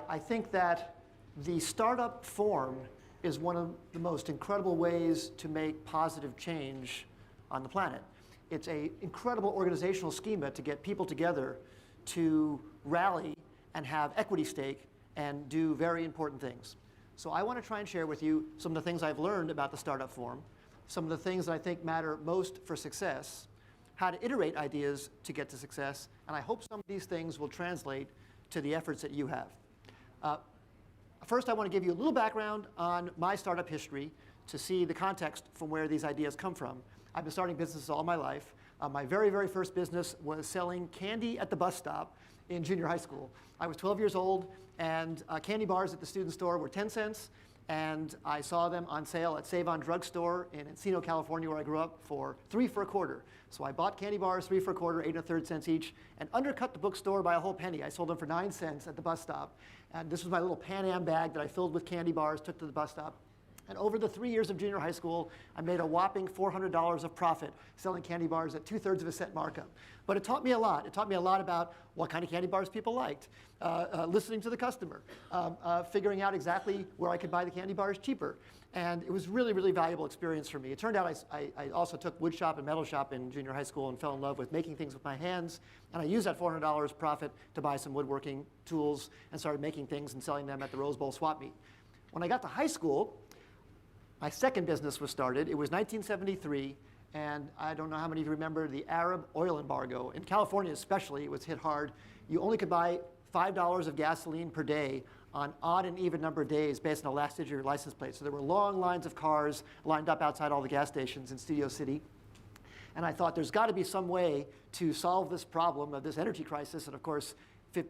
I think that the startup form is one of the most incredible ways to make positive change on the planet. It's an incredible organizational schema to get people together to rally and have equity stake and do very important things. So I want to try and share with you some of the things I've learned about the startup form, some of the things that I think matter most for success, how to iterate ideas to get to success, and I hope some of these things will translate to the efforts that you have. First, I want to give you a little background on my startup history to see the context from where these ideas come from. I've been starting businesses all my life. My very, very first business was selling candy at the bus stop in junior high school. I was 12 years old, and candy bars at the student store were 10 cents, and I saw them on sale at Save On Drug Store in Encino, California, where I grew up, for 3 for a quarter. So I bought candy bars, 3 for a quarter, 8 1/3 cents each, and undercut the bookstore by a whole penny. I sold them for 9 cents at the bus stop. And this was my little Pan Am bag that I filled with candy bars, took to the bus stop. And over the 3 years of junior high school, I made a whopping $400 of profit selling candy bars at 2/3 of a cent markup. But it taught me a lot. It taught me a lot about what kind of candy bars people liked, listening to the customer, figuring out exactly where I could buy the candy bars cheaper. And it was really, really valuable experience for me. It turned out I also took wood shop and metal shop in junior high school and fell in love with making things with my hands. And I used that $400 profit to buy some woodworking tools and started making things and selling them at the Rose Bowl swap meet. When I got to high school, my second business was started. It was 1973, and I don't know how many of you remember the Arab oil embargo. In California especially, it was hit hard. You only could buy $5 of gasoline per day on odd and even number of days based on the last digit of your license plate. So there were long lines of cars lined up outside all the gas stations in Studio City. And I thought there's got to be some way to solve this problem of this energy crisis. And of course,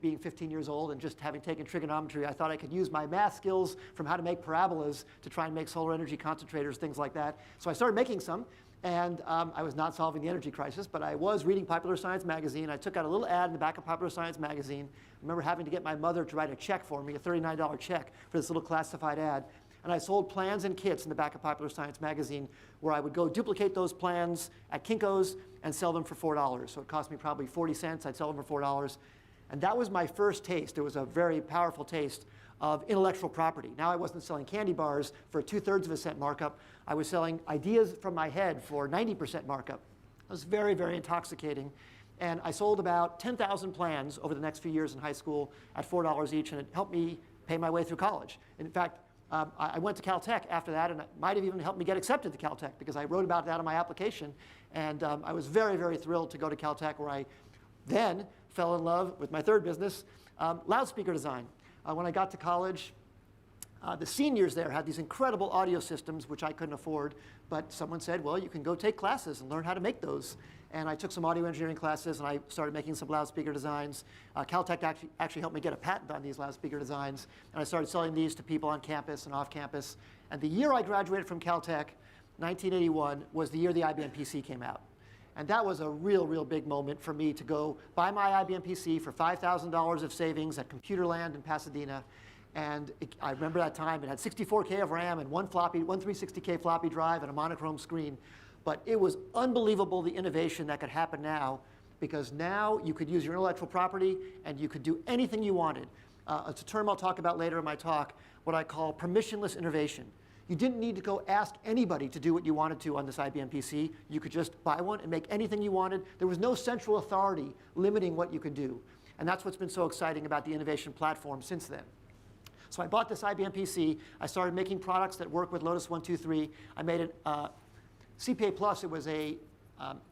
being 15 years old and just having taken trigonometry, I thought I could use my math skills from how to make parabolas to try and make solar energy concentrators, things like that. So I started making some, and I was not solving the energy crisis, but I was reading Popular Science magazine. I took out a little ad in the back of Popular Science magazine. I remember having to get my mother to write a check for me, a $39 check for this little classified ad. And I sold plans and kits in the back of Popular Science magazine where I would go duplicate those plans at Kinko's and sell them for $4. So it cost me probably 40 cents. I'd sell them for $4. And that was my first taste. It was a very powerful taste of intellectual property. Now I wasn't selling candy bars for 2/3 of a cent markup. I was selling ideas from my head for 90% markup. It was very, very intoxicating. And I sold about 10,000 plans over the next few years in high school at $4 each, and it helped me pay my way through college. In fact, I went to Caltech after that, and it might have even helped me get accepted to Caltech because I wrote about that on my application. And I was very, very thrilled to go to Caltech, where I then fell in love with my third business, loudspeaker design. When I got to college, the seniors there had these incredible audio systems, which I couldn't afford. But someone said, well, you can go take classes and learn how to make those. And I took some audio engineering classes, and I started making some loudspeaker designs. Caltech actually helped me get a patent on these loudspeaker designs. And I started selling these to people on campus and off campus. And the year I graduated from Caltech, 1981, was the year the IBM PC came out. And that was a real, real big moment for me to go buy my IBM PC for $5,000 of savings at Computerland in Pasadena. And I remember that time. It had 64K of RAM and one 360K floppy drive and a monochrome screen. But it was unbelievable, the innovation that could happen now, because now you could use your intellectual property and you could do anything you wanted. It's a term I'll talk about later in my talk, what I call permissionless innovation. You didn't need to go ask anybody to do what you wanted to on this IBM PC. You could just buy one and make anything you wanted. There was no central authority limiting what you could do. And that's what's been so exciting about the innovation platform since then. So I bought this IBM PC. I started making products that work with Lotus 1-2-3. I made an CPA Plus. It was a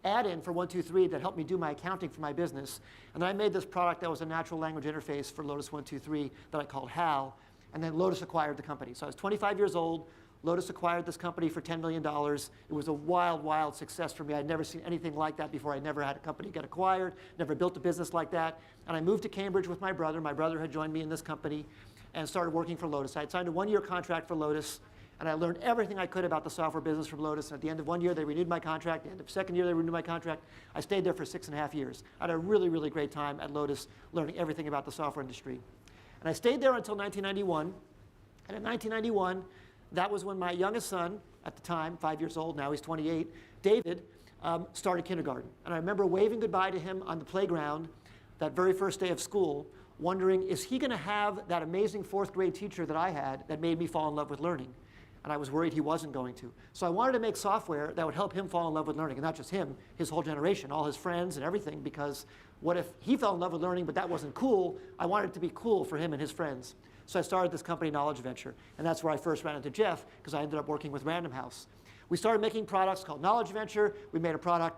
add-in for 1-2-3 that helped me do my accounting for my business. And then I made this product that was a natural language interface for Lotus 1-2-3 that I called HAL. And then Lotus acquired the company. So I was 25 years old. Lotus acquired this company for $10 million. It was a wild, wild success for me. I'd never seen anything like that before. I'd never had a company get acquired, never built a business like that. And I moved to Cambridge with my brother. My brother had joined me in this company and started working for Lotus. I had signed a 1-year contract for Lotus, and I learned everything I could about the software business from Lotus. And at the end of 1 year, they renewed my contract. At the end of the second year, they renewed my contract. I stayed there for 6.5 years. I had a really, really great time at Lotus, learning everything about the software industry. And I stayed there until 1991. And in 1991, that was when my youngest son, at the time, 5 years old, now he's 28, David, started kindergarten. And I remember waving goodbye to him on the playground that very first day of school wondering, is he going to have that amazing 4th grade teacher that I had that made me fall in love with learning? And I was worried he wasn't going to. So I wanted to make software that would help him fall in love with learning, and not just him, his whole generation, all his friends and everything, because what if he fell in love with learning, but that wasn't cool? I wanted it to be cool for him and his friends. So I started this company, Knowledge Venture, and that's where I first ran into Jeff, because I ended up working with Random House. We started making products called Knowledge Venture. We made a product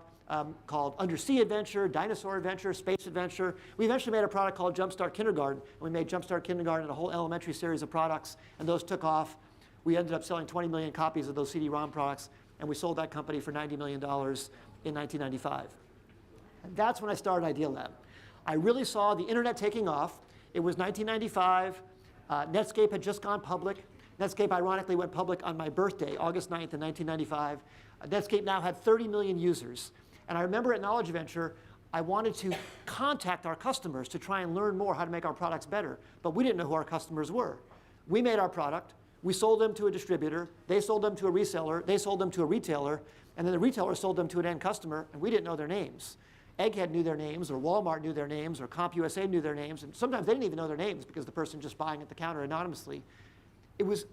called Undersea Adventure, Dinosaur Adventure, Space Adventure. We eventually made a product called Jumpstart Kindergarten, and we made Jumpstart Kindergarten and a whole elementary series of products, and those took off. We ended up selling 20 million copies of those CD-ROM products, and we sold that company for $90 million in 1995. And that's when I started Idea Lab. I really saw the internet taking off. It was 1995. Netscape had just gone public. Netscape, ironically, went public on my birthday, August 9th in 1995. Netscape now had 30 million users. And I remember at Knowledge Venture, I wanted to contact our customers to try and learn more how to make our products better. But we didn't know who our customers were. We made our product. We sold them to a distributor. They sold them to a reseller. They sold them to a retailer. And then the retailer sold them to an end customer, and we didn't know their names. Egghead knew their names, or Walmart knew their names, or CompUSA knew their names. And sometimes they didn't even know their names because the person just buying at the counter anonymously. It was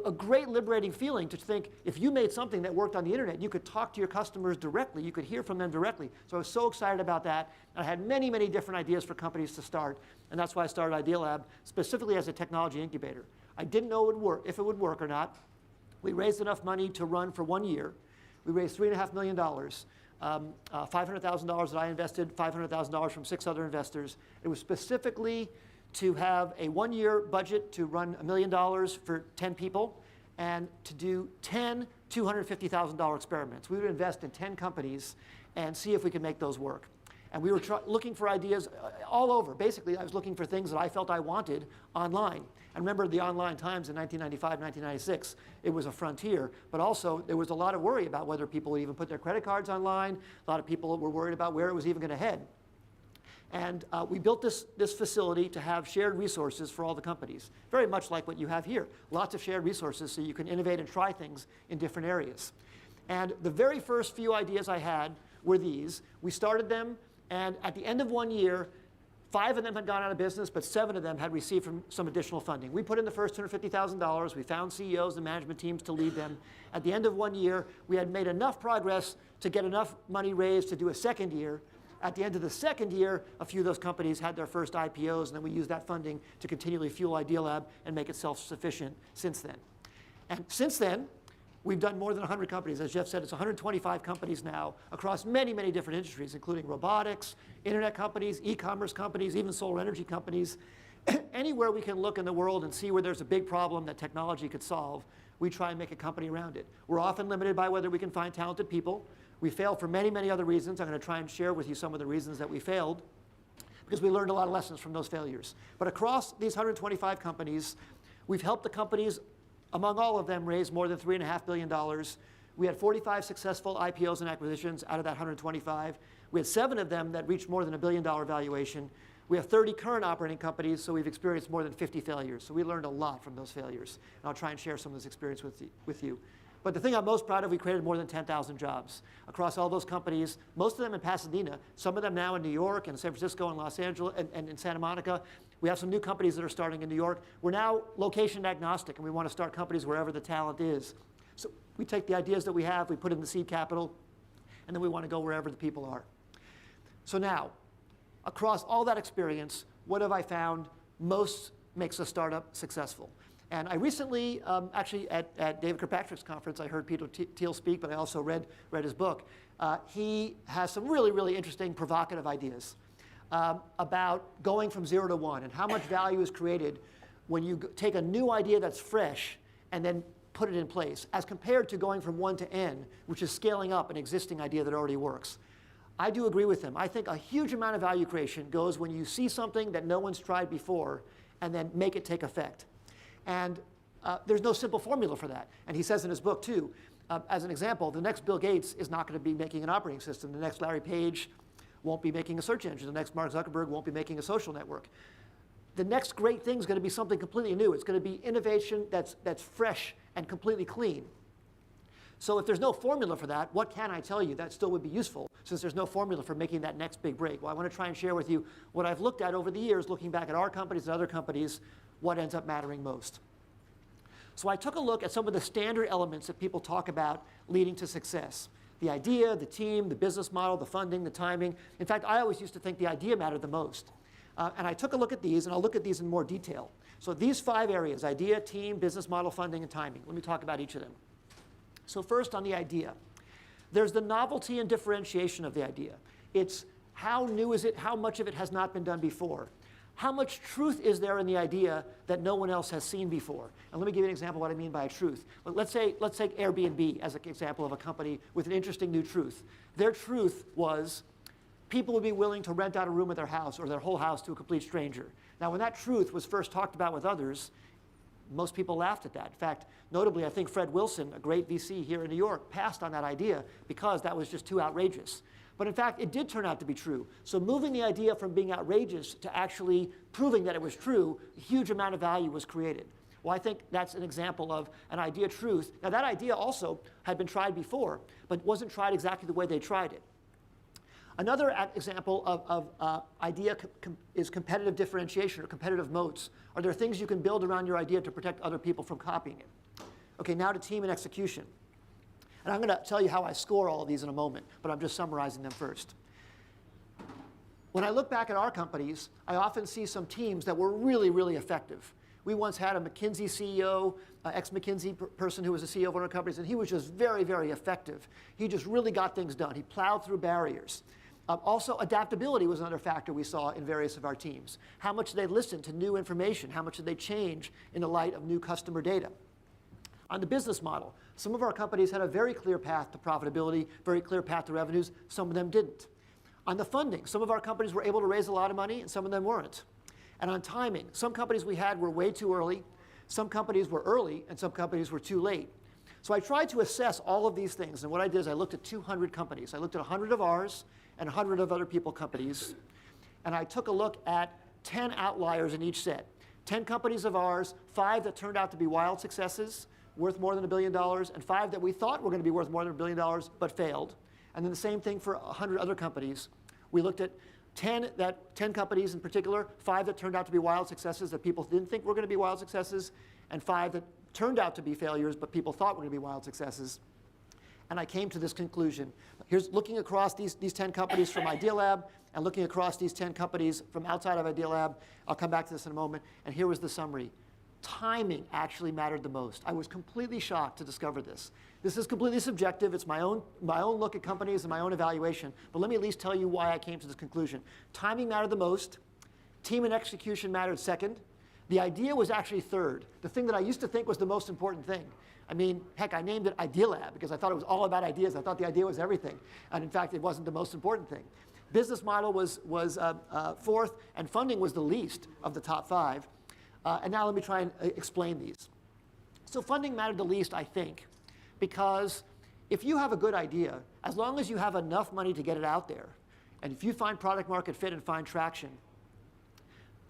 a great liberating feeling to think if you made something that worked on the internet, you could talk to your customers directly. You could hear from them directly. So I was so excited about that. And I had many, many different ideas for companies to start. And that's why I started Idea Lab, specifically as a technology incubator. I didn't know if it would work or not. We raised enough money to run for 1 year. We raised $3.5 million. $500,000 that I invested, $500,000 from 6 other investors. It was specifically to have a 1-year budget to run $1 million for 10 people and to do 10 $250,000 experiments. We would invest in 10 companies and see if we could make those work. And we were looking for ideas all over. Basically, I was looking for things that I felt I wanted online. And remember the online times in 1995, 1996, it was a frontier. But also, there was a lot of worry about whether people would even put their credit cards online. A lot of people were worried about where it was even going to head. And we built this facility to have shared resources for all the companies, very much like what you have here. Lots of shared resources so you can innovate and try things in different areas. And the very first few ideas I had were these. We started them, and at the end of 1 year, 5 of them had gone out of business, but 7 of them had received some additional funding. We put in the first $250,000. We found CEOs and management teams to lead them. At the end of 1 year, we had made enough progress to get enough money raised to do a second year. At the end of the second year, a few of those companies had their first IPOs, and then we used that funding to continually fuel Idea Lab and make it self-sufficient since then. And since then, we've done more than 100 companies. As Jeff said, it's 125 companies now across many, many different industries, including robotics, internet companies, e-commerce companies, even solar energy companies. Anywhere we can look in the world and see where there's a big problem that technology could solve, we try and make a company around it. We're often limited by whether we can find talented people. We fail for many, many other reasons. I'm going to try and share with you some of the reasons that we failed, because we learned a lot of lessons from those failures. But across these 125 companies, we've helped the companies, among all of them, raise more than $3.5 billion. We had 45 successful IPOs and acquisitions out of that 125. We had 7 of them that reached more than $1 billion valuation. We have 30 current operating companies, so we've experienced more than 50 failures. So we learned a lot from those failures. And I'll try and share some of this experience with you. But the thing I'm most proud of, we created more than 10,000 jobs across all those companies, most of them in Pasadena, some of them now in New York and San Francisco and Los Angeles and in Santa Monica. We have some new companies that are starting in New York. We're now location agnostic, and we want to start companies wherever the talent is. So we take the ideas that we have, we put in the seed capital, and then we want to go wherever the people are. So now, across all that experience, what have I found most makes a startup successful? And I recently, actually at David Kirkpatrick's conference, I heard Peter Thiel speak, but I also read his book. He has some really, really interesting, provocative ideas about going from 0 to 1 and how much value is created when you take a new idea that's fresh and then put it in place, as compared to going from 1 to N, which is scaling up an existing idea that already works. I do agree with him. I think a huge amount of value creation goes when you see something that no one's tried before and then make it take effect. And there's no simple formula for that. And he says in his book, too, as an example, the next Bill Gates is not going to be making an operating system. The next Larry Page won't be making a search engine. The next Mark Zuckerberg won't be making a social network. The next great thing is going to be something completely new. It's going to be innovation that's fresh and completely clean. So if there's no formula for that, what can I tell you that still would be useful since there's no formula for making that next big break? Well, I want to try and share with you what I've looked at over the years, looking back at our companies and other companies, what ends up mattering most. So I took a look at some of the standard elements that people talk about leading to success. The idea, the team, the business model, the funding, the timing. In fact, I always used to think the idea mattered the most. And I took a look at these, and I'll look at these in more detail. So these 5 areas, idea, team, business model, funding, and timing. Let me talk about each of them. So first on the idea. There's the novelty and differentiation of the idea. It's how new is it, how much of it has not been done before. How much truth is there in the idea that no one else has seen before? And let me give you an example of what I mean by truth. Let's take Airbnb as an example of a company with an interesting new truth. Their truth was people would be willing to rent out a room of their house or their whole house to a complete stranger. Now, when that truth was first talked about with others, most people laughed at that. In fact, notably, I think Fred Wilson, a great VC here in New York, passed on that idea because that was just too outrageous. But in fact, it did turn out to be true. So moving the idea from being outrageous to actually proving that it was true, a huge amount of value was created. Well, I think that's an example of an idea truth. Now, that idea also had been tried before, but wasn't tried exactly the way they tried it. Another example of idea is competitive differentiation or competitive moats. Are there things you can build around your idea to protect other people from copying it? Okay, now to team and execution. And I'm going to tell you how I score all of these in a moment, but I'm just summarizing them first. When I look back at our companies, I often see some teams that were really, really effective. We once had a McKinsey CEO, ex-McKinsey person who was a CEO of one of our companies, and he was just very, very effective. He just really got things done. He plowed through barriers. Also, adaptability was another factor we saw in various of our teams. How much did they listen to new information? How much did they change in the light of new customer data? On the business model, some of our companies had a very clear path to profitability, very clear path to revenues. Some of them didn't. On the funding, some of our companies were able to raise a lot of money, and some of them weren't. And on timing, some companies we had were way too early, some companies were early, and some companies were too late. So I tried to assess all of these things, and what I did is I looked at 200 companies. I looked at 100 of ours and 100 of other people companies, and I took a look at 10 outliers in each set. 10 companies of ours, 5 that turned out to be wild successes, worth more than $1 billion, and 5 that we thought were going to be worth more than $1 billion, but failed. And then the same thing for 100 other companies. We looked at 10 companies in particular, 5 that turned out to be wild successes that people didn't think were going to be wild successes, and 5 that turned out to be failures, but people thought were going to be wild successes. And I came to this conclusion. Here's looking across these 10 companies from Idea Lab and looking across these 10 companies from outside of Idea Lab. I'll come back to this in a moment. And here was the summary. Timing actually mattered the most. I was completely shocked to discover this. This is completely subjective. It's my own look at companies and my own evaluation. But let me at least tell you why I came to this conclusion. Timing mattered the most. Team and execution mattered second. The idea was actually third, the thing that I used to think was the most important thing. I mean, heck, I named it Idea Lab because I thought it was all about ideas. I thought the idea was everything. And in fact, it wasn't the most important thing. Business model was fourth, and funding was the least of the top 5. And now let me try and explain these. So funding mattered the least, I think, because if you have a good idea, as long as you have enough money to get it out there, and if you find product market fit and find traction,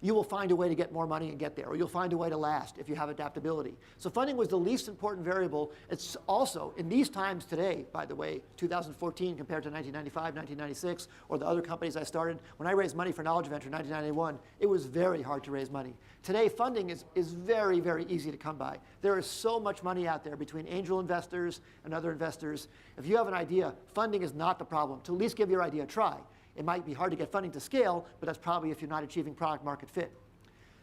you will find a way to get more money and get there, or you'll find a way to last if you have adaptability. So funding was the least important variable. It's also, in these times today, by the way, 2014 compared to 1995, 1996, or the other companies I started, when I raised money for Knowledge Venture in 1991, it was very hard to raise money. Today, funding is very, very easy to come by. There is so much money out there between angel investors and other investors. If you have an idea, funding is not the problem. To at least give your idea a try. It might be hard to get funding to scale, but that's probably if you're not achieving product market fit.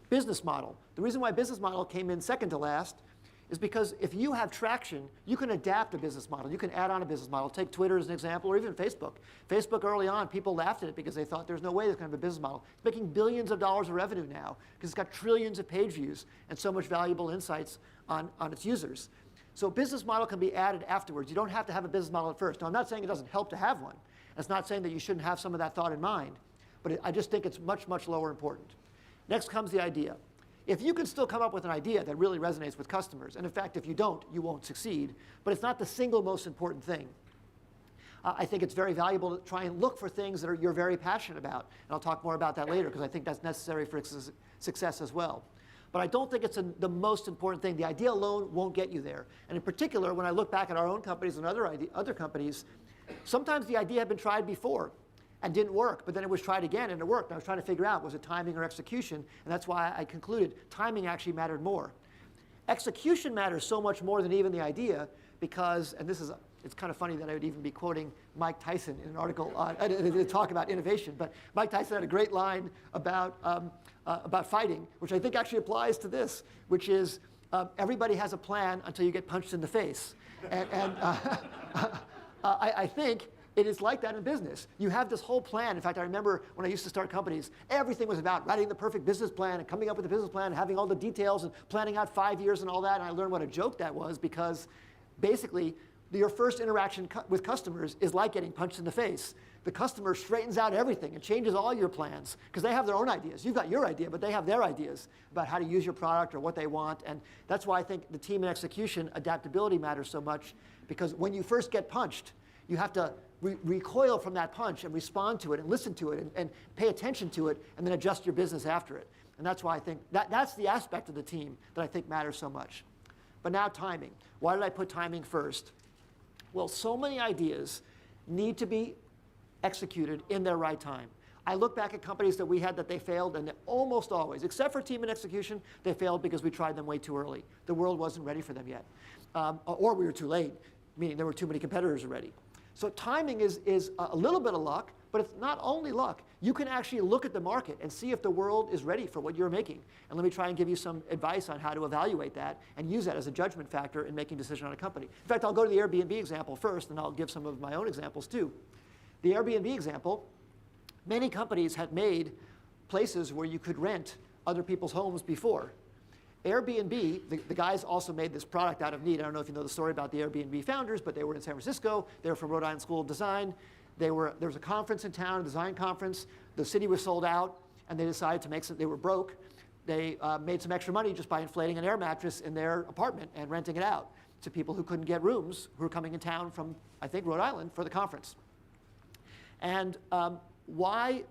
Business model. The reason why business model came in second to last is because if you have traction, you can adapt a business model. You can add on a business model. Take Twitter as an example, or even Facebook. Facebook early on, people laughed at it because they thought there's no way there's going to have a business model. It's making billions of dollars of revenue now because it's got trillions of page views and so much valuable insights on its users. So business model can be added afterwards. You don't have to have a business model at first. Now, I'm not saying it doesn't help to have one. It's not saying that you shouldn't have some of that thought in mind, but I just think it's much, much lower important. Next comes the idea. If you can still come up with an idea that really resonates with customers, and in fact, if you don't, you won't succeed, but it's not the single most important thing. I think it's very valuable to try and look for things that you're very passionate about, and I'll talk more about that later because I think that's necessary for success as well. But I don't think it's the most important thing. The idea alone won't get you there. And in particular, when I look back at our own companies and other companies, sometimes the idea had been tried before and didn't work, but then it was tried again and it worked. And I was trying to figure out, was it timing or execution? And that's why I concluded timing actually mattered more. Execution matters so much more than even the idea because, and it's kind of funny that I would even be quoting Mike Tyson in an article, to talk about innovation, but Mike Tyson had a great line about fighting, which I think actually applies to this, which is everybody has a plan until you get punched in the face. And I think it is like that in business. You have this whole plan. In fact, I remember when I used to start companies, everything was about writing the perfect business plan and coming up with a business plan, and having all the details and planning out 5 years and all that. And I learned what a joke that was because basically your first interaction with customers is like getting punched in the face. The customer straightens out everything and changes all your plans because they have their own ideas. You've got your idea, but they have their ideas about how to use your product or what they want. And that's why I think the team and execution, adaptability matters so much, because when you first get punched, you have to recoil from that punch and respond to it and listen to it and pay attention to it and then adjust your business after it. And that's why I think that's the aspect of the team that I think matters so much. But now timing. Why did I put timing first? Well, so many ideas need to be executed in their right time. I look back at companies that we had that they failed, and almost always, except for team and execution, they failed because we tried them way too early. The world wasn't ready for them yet. Or we were too late, meaning there were too many competitors already. So timing is a little bit of luck, but it's not only luck. You can actually look at the market and see if the world is ready for what you're making. And let me try and give you some advice on how to evaluate that and use that as a judgment factor in making a decision on a company. In fact, I'll go to the Airbnb example first, and I'll give some of my own examples too. The Airbnb example, many companies had made places where you could rent other people's homes before. Airbnb, the guys also made this product out of need. I don't know if you know the story about the Airbnb founders, but they were in San Francisco. They were from Rhode Island School of Design. There was a conference in town, a design conference. The city was sold out, and they decided to make some, they were broke. They made some extra money just by inflating an air mattress in their apartment and renting it out to people who couldn't get rooms, who were coming in town from, I think, Rhode Island for the conference. And why?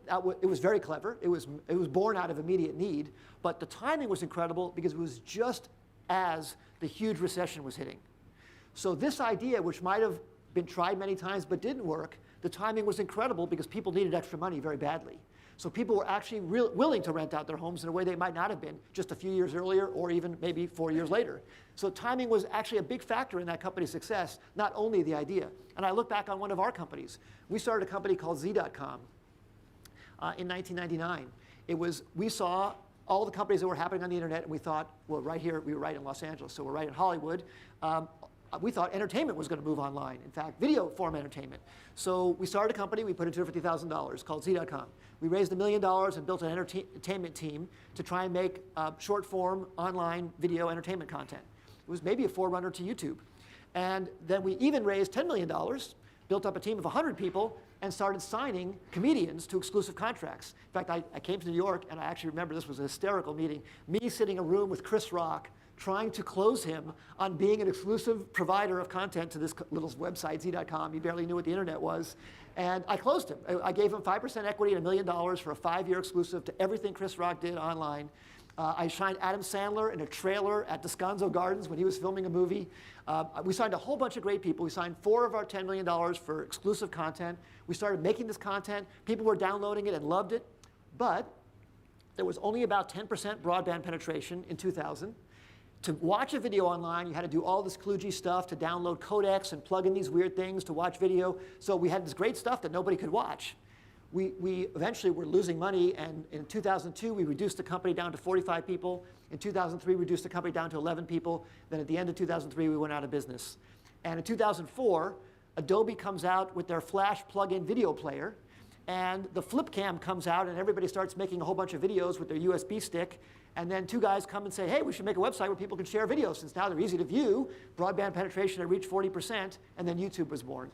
It was very clever. It was born out of immediate need, but the timing was incredible because it was just as the huge recession was hitting. So this idea, which might have been tried many times but didn't work, the timing was incredible because people needed extra money very badly. So people were actually willing to rent out their homes in a way they might not have been just a few years earlier or even maybe 4 years later. So timing was actually a big factor in that company's success, not only the idea. And I look back on one of our companies. We started a company called Z.com in 1999. We saw all the companies that were happening on the internet, and we thought, well, right here, we were right in Los Angeles, so we're right in Hollywood. We thought entertainment was going to move online. In fact, video form entertainment. So we started a company. We put in $250,000 called Z.com. We raised $1 million and built an entertainment team to try and make short form online video entertainment content. It was maybe a forerunner to YouTube. And then we even raised $10 million, built up a team of 100 people, and started signing comedians to exclusive contracts. In fact, I came to New York, and I actually remember this was a hysterical meeting. Me sitting in a room with Chris Rock, trying to close him on being an exclusive provider of content to this little website, Z.com. He barely knew what the internet was. And I closed him. I gave him 5% equity and $1 million for a 5-year exclusive to everything Chris Rock did online. I signed Adam Sandler in a trailer at Descanso Gardens when he was filming a movie. We signed a whole bunch of great people. We signed 4 of our $10 million for exclusive content. We started making this content. People were downloading it and loved it. But there was only about 10% broadband penetration in 2000. To watch a video online, you had to do all this kludgy stuff to download codecs and plug in these weird things to watch video. So we had this great stuff that nobody could watch. We eventually were losing money, and in 2002, we reduced the company down to 45 people. In 2003, we reduced the company down to 11 people. Then at the end of 2003, we went out of business. And in 2004, Adobe comes out with their Flash plug-in video player, and the flip cam comes out, and everybody starts making a whole bunch of videos with their USB stick. And then 2 guys come and say, hey, we should make a website where people can share videos, since now they're easy to view. Broadband penetration had reached 40%, and then YouTube was born.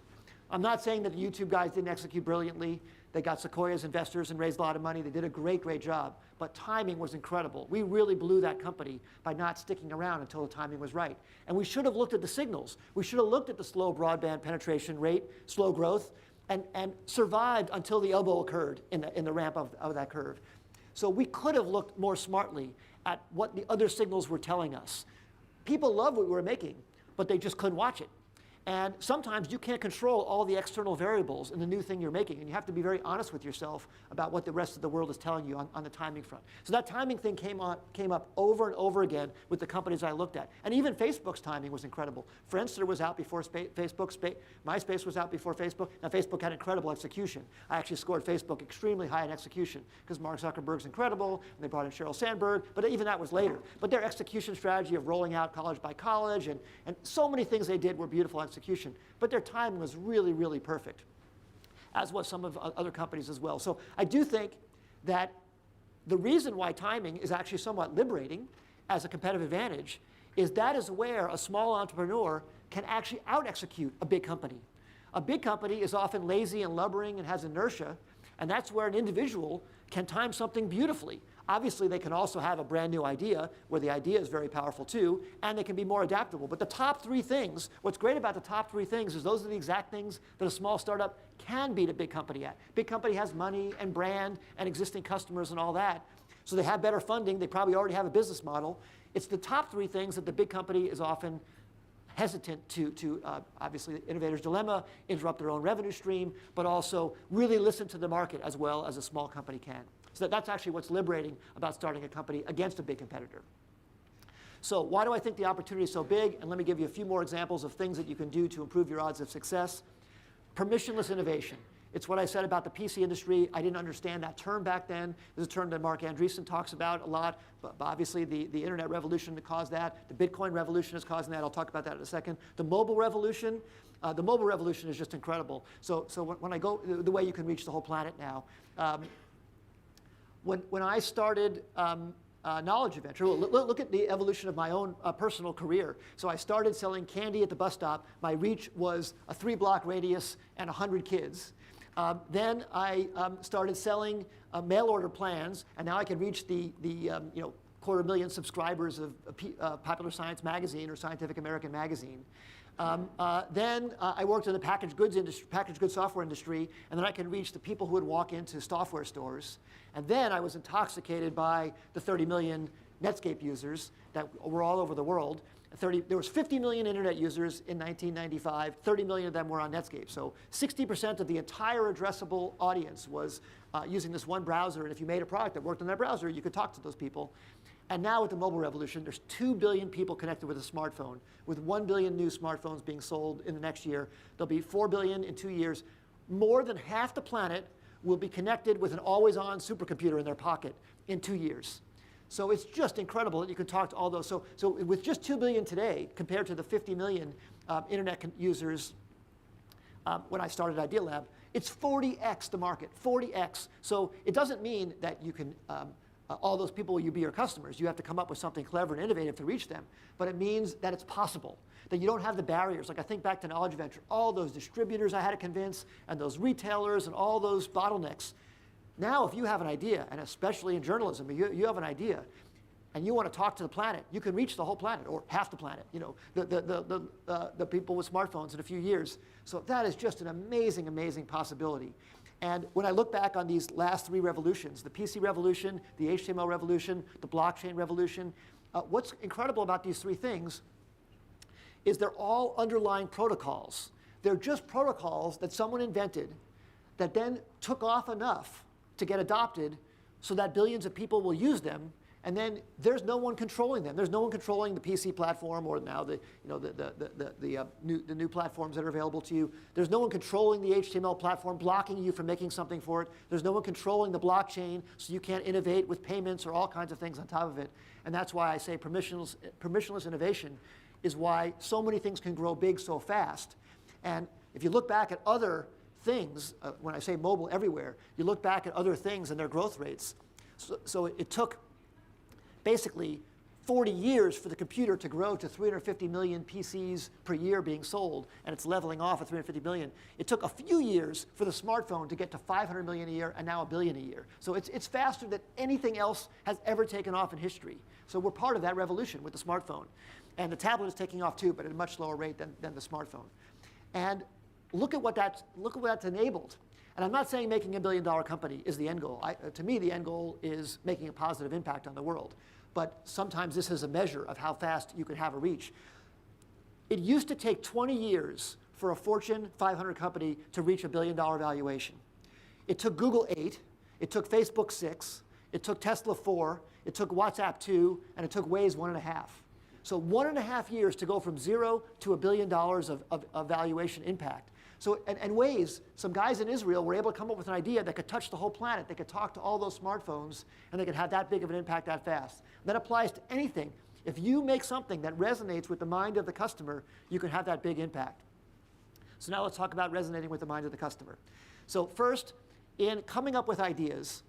I'm not saying that the YouTube guys didn't execute brilliantly. They got Sequoia's investors and raised a lot of money. They did a great, great job. But timing was incredible. We really blew that company by not sticking around until the timing was right. And we should have looked at the signals. We should have looked at the slow broadband penetration rate, slow growth, and survived until the elbow occurred in the ramp of that curve. So we could have looked more smartly at what the other signals were telling us. People loved what we were making, but they just couldn't watch it. And sometimes you can't control all the external variables in the new thing you're making, and you have to be very honest with yourself about what the rest of the world is telling you on the timing front. So that timing thing came up over and over again with the companies I looked at. And even Facebook's timing was incredible. Friendster was out before Facebook. MySpace was out before Facebook. Now, Facebook had incredible execution. I actually scored Facebook extremely high in execution because Mark Zuckerberg's incredible, and they brought in Sheryl Sandberg, but even that was later. But their execution strategy of rolling out college by college and so many things they did were beautiful execution, but their timing was really, really perfect, as was some of other companies as well. So I do think that the reason why timing is actually somewhat liberating as a competitive advantage is that is where a small entrepreneur can actually out-execute a big company. A big company is often lazy and lumbering and has inertia, and that's where an individual can time something beautifully. Obviously, they can also have a brand new idea where the idea is very powerful too, and they can be more adaptable. But the top three things, what's great about the top three things is those are the exact things that a small startup can beat a big company at. Big company has money and brand and existing customers and all that. So they have better funding. They probably already have a business model. It's the top three things that the big company is often hesitant to obviously, the innovator's dilemma, interrupt their own revenue stream, but also really listen to the market as well as a small company can. So that's actually what's liberating about starting a company against a big competitor. So why do I think the opportunity is so big? And let me give you a few more examples of things that you can do to improve your odds of success. Permissionless innovation. It's what I said about the PC industry. I didn't understand that term back then. This is a term that Mark Andreessen talks about a lot. But obviously, the internet revolution caused that. The Bitcoin revolution is causing that. I'll talk about that in a second. The mobile revolution is just incredible. So when I go, the way you can reach the whole planet now. When I started Knowledge Adventure, look at the evolution of my own personal career. So I started selling candy at the bus stop. My reach was a 3-block radius and 100 kids. Then I started selling mail order plans, and now I can reach the 250,000 subscribers of Popular Science Magazine or Scientific American Magazine. Then I worked in the packaged goods software industry, and then I could reach the people who would walk into software stores. And then I was intoxicated by the 30 million Netscape users that were all over the world. There was 50 million internet users in 1995. 30 million of them were on Netscape. So 60% of the entire addressable audience was using this one browser. And if you made a product that worked on that browser, you could talk to those people. And now with the mobile revolution, there's 2 billion people connected with a smartphone. With 1 billion new smartphones being sold in the next year, there'll be 4 billion in 2 years. More than half the planet will be connected with an always-on supercomputer in their pocket in 2 years. So it's just incredible that you can talk to all those. So with just 2 billion today, compared to the 50 million internet users when I started Idea Lab, it's 40x the market, 40x. So it doesn't mean that you can, all those people will be your customers. You have to come up with something clever and innovative to reach them. But it means that it's possible, that you don't have the barriers. Like I think back to Knowledge Adventure, all those distributors I had to convince, and those retailers, and all those bottlenecks. Now, if you have an idea, and especially in journalism, you have an idea, and you want to talk to the planet, you can reach the whole planet, or half the planet, the people with smartphones in a few years. So that is just an amazing, amazing possibility. And when I look back on these last 3 revolutions, the PC revolution, the HTML revolution, the blockchain revolution, what's incredible about these 3 things is they're all underlying protocols. They're just protocols that someone invented that then took off enough to get adopted so that billions of people will use them, and then there's no one controlling them. There's no one controlling the PC platform or now the new platforms that are available to you. There's no one controlling the HTML platform, blocking you from making something for it. There's no one controlling the blockchain, so you can't innovate with payments or all kinds of things on top of it. And that's why I say permissionless innovation is why so many things can grow big so fast. And if you look back at other things, when I say mobile everywhere, you look back at other things and their growth rates. So it took basically 40 years for the computer to grow to 350 million PCs per year being sold, and it's leveling off at 350 million. It took a few years for the smartphone to get to 500 million a year and now 1 billion a year. So it's faster than anything else has ever taken off in history. So we're part of that revolution with the smartphone. And the tablet is taking off too, but at a much slower rate than the smartphone. And look at what that's enabled. And I'm not saying making $1 billion company is the end goal. To me, the end goal is making a positive impact on the world. but sometimes this is a measure of how fast you can have a reach. It used to take 20 years for a Fortune 500 company to reach $1 billion valuation. It took Google 8, it took Facebook 6, it took Tesla 4, it took WhatsApp 2, and it took Waze 1.5. So 1.5 years to go from 0 to $1 billion of valuation impact. So, and Waze, some guys in Israel were able to come up with an idea that could touch the whole planet. They could talk to all those smartphones, and they could have that big of an impact that fast. That applies to anything. If you make something that resonates with the mind of the customer, you can have that big impact. So now let's talk about resonating with the mind of the customer. So first, in coming up with ideas,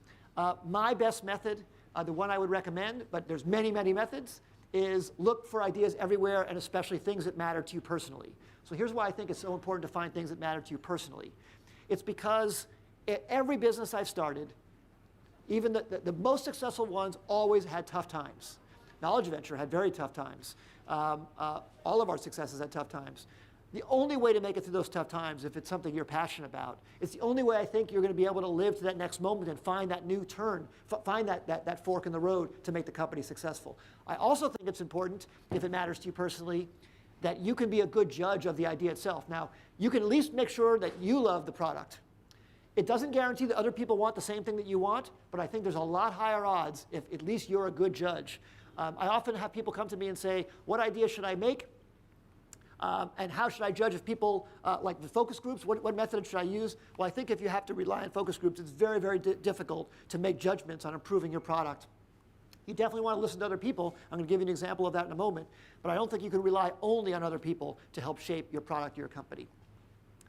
my best method, the one I would recommend, but there's many, many methods, is look for ideas everywhere, and especially things that matter to you personally. So here's why I think it's so important to find things that matter to you personally. It's because every business I've started, even the most successful ones, always had tough times. Knowledge Venture had very tough times. All of our successes had tough times. The only way to make it through those tough times, if it's something you're passionate about, it's the only way I think you're going to be able to live to that next moment and find that new turn, find that fork in the road to make the company successful. I also think it's important, if it matters to you personally, that you can be a good judge of the idea itself. Now, you can at least make sure that you love the product. It doesn't guarantee that other people want the same thing that you want, but I think there's a lot higher odds if at least you're a good judge. I often have people come to me and say, what idea should I make? And how should I judge if people, like the focus groups, what method should I use? Well, I think if you have to rely on focus groups, it's very, very difficult to make judgments on improving your product. You definitely want to listen to other people. I'm going to give you an example of that in a moment. But I don't think you can rely only on other people to help shape your product or your company.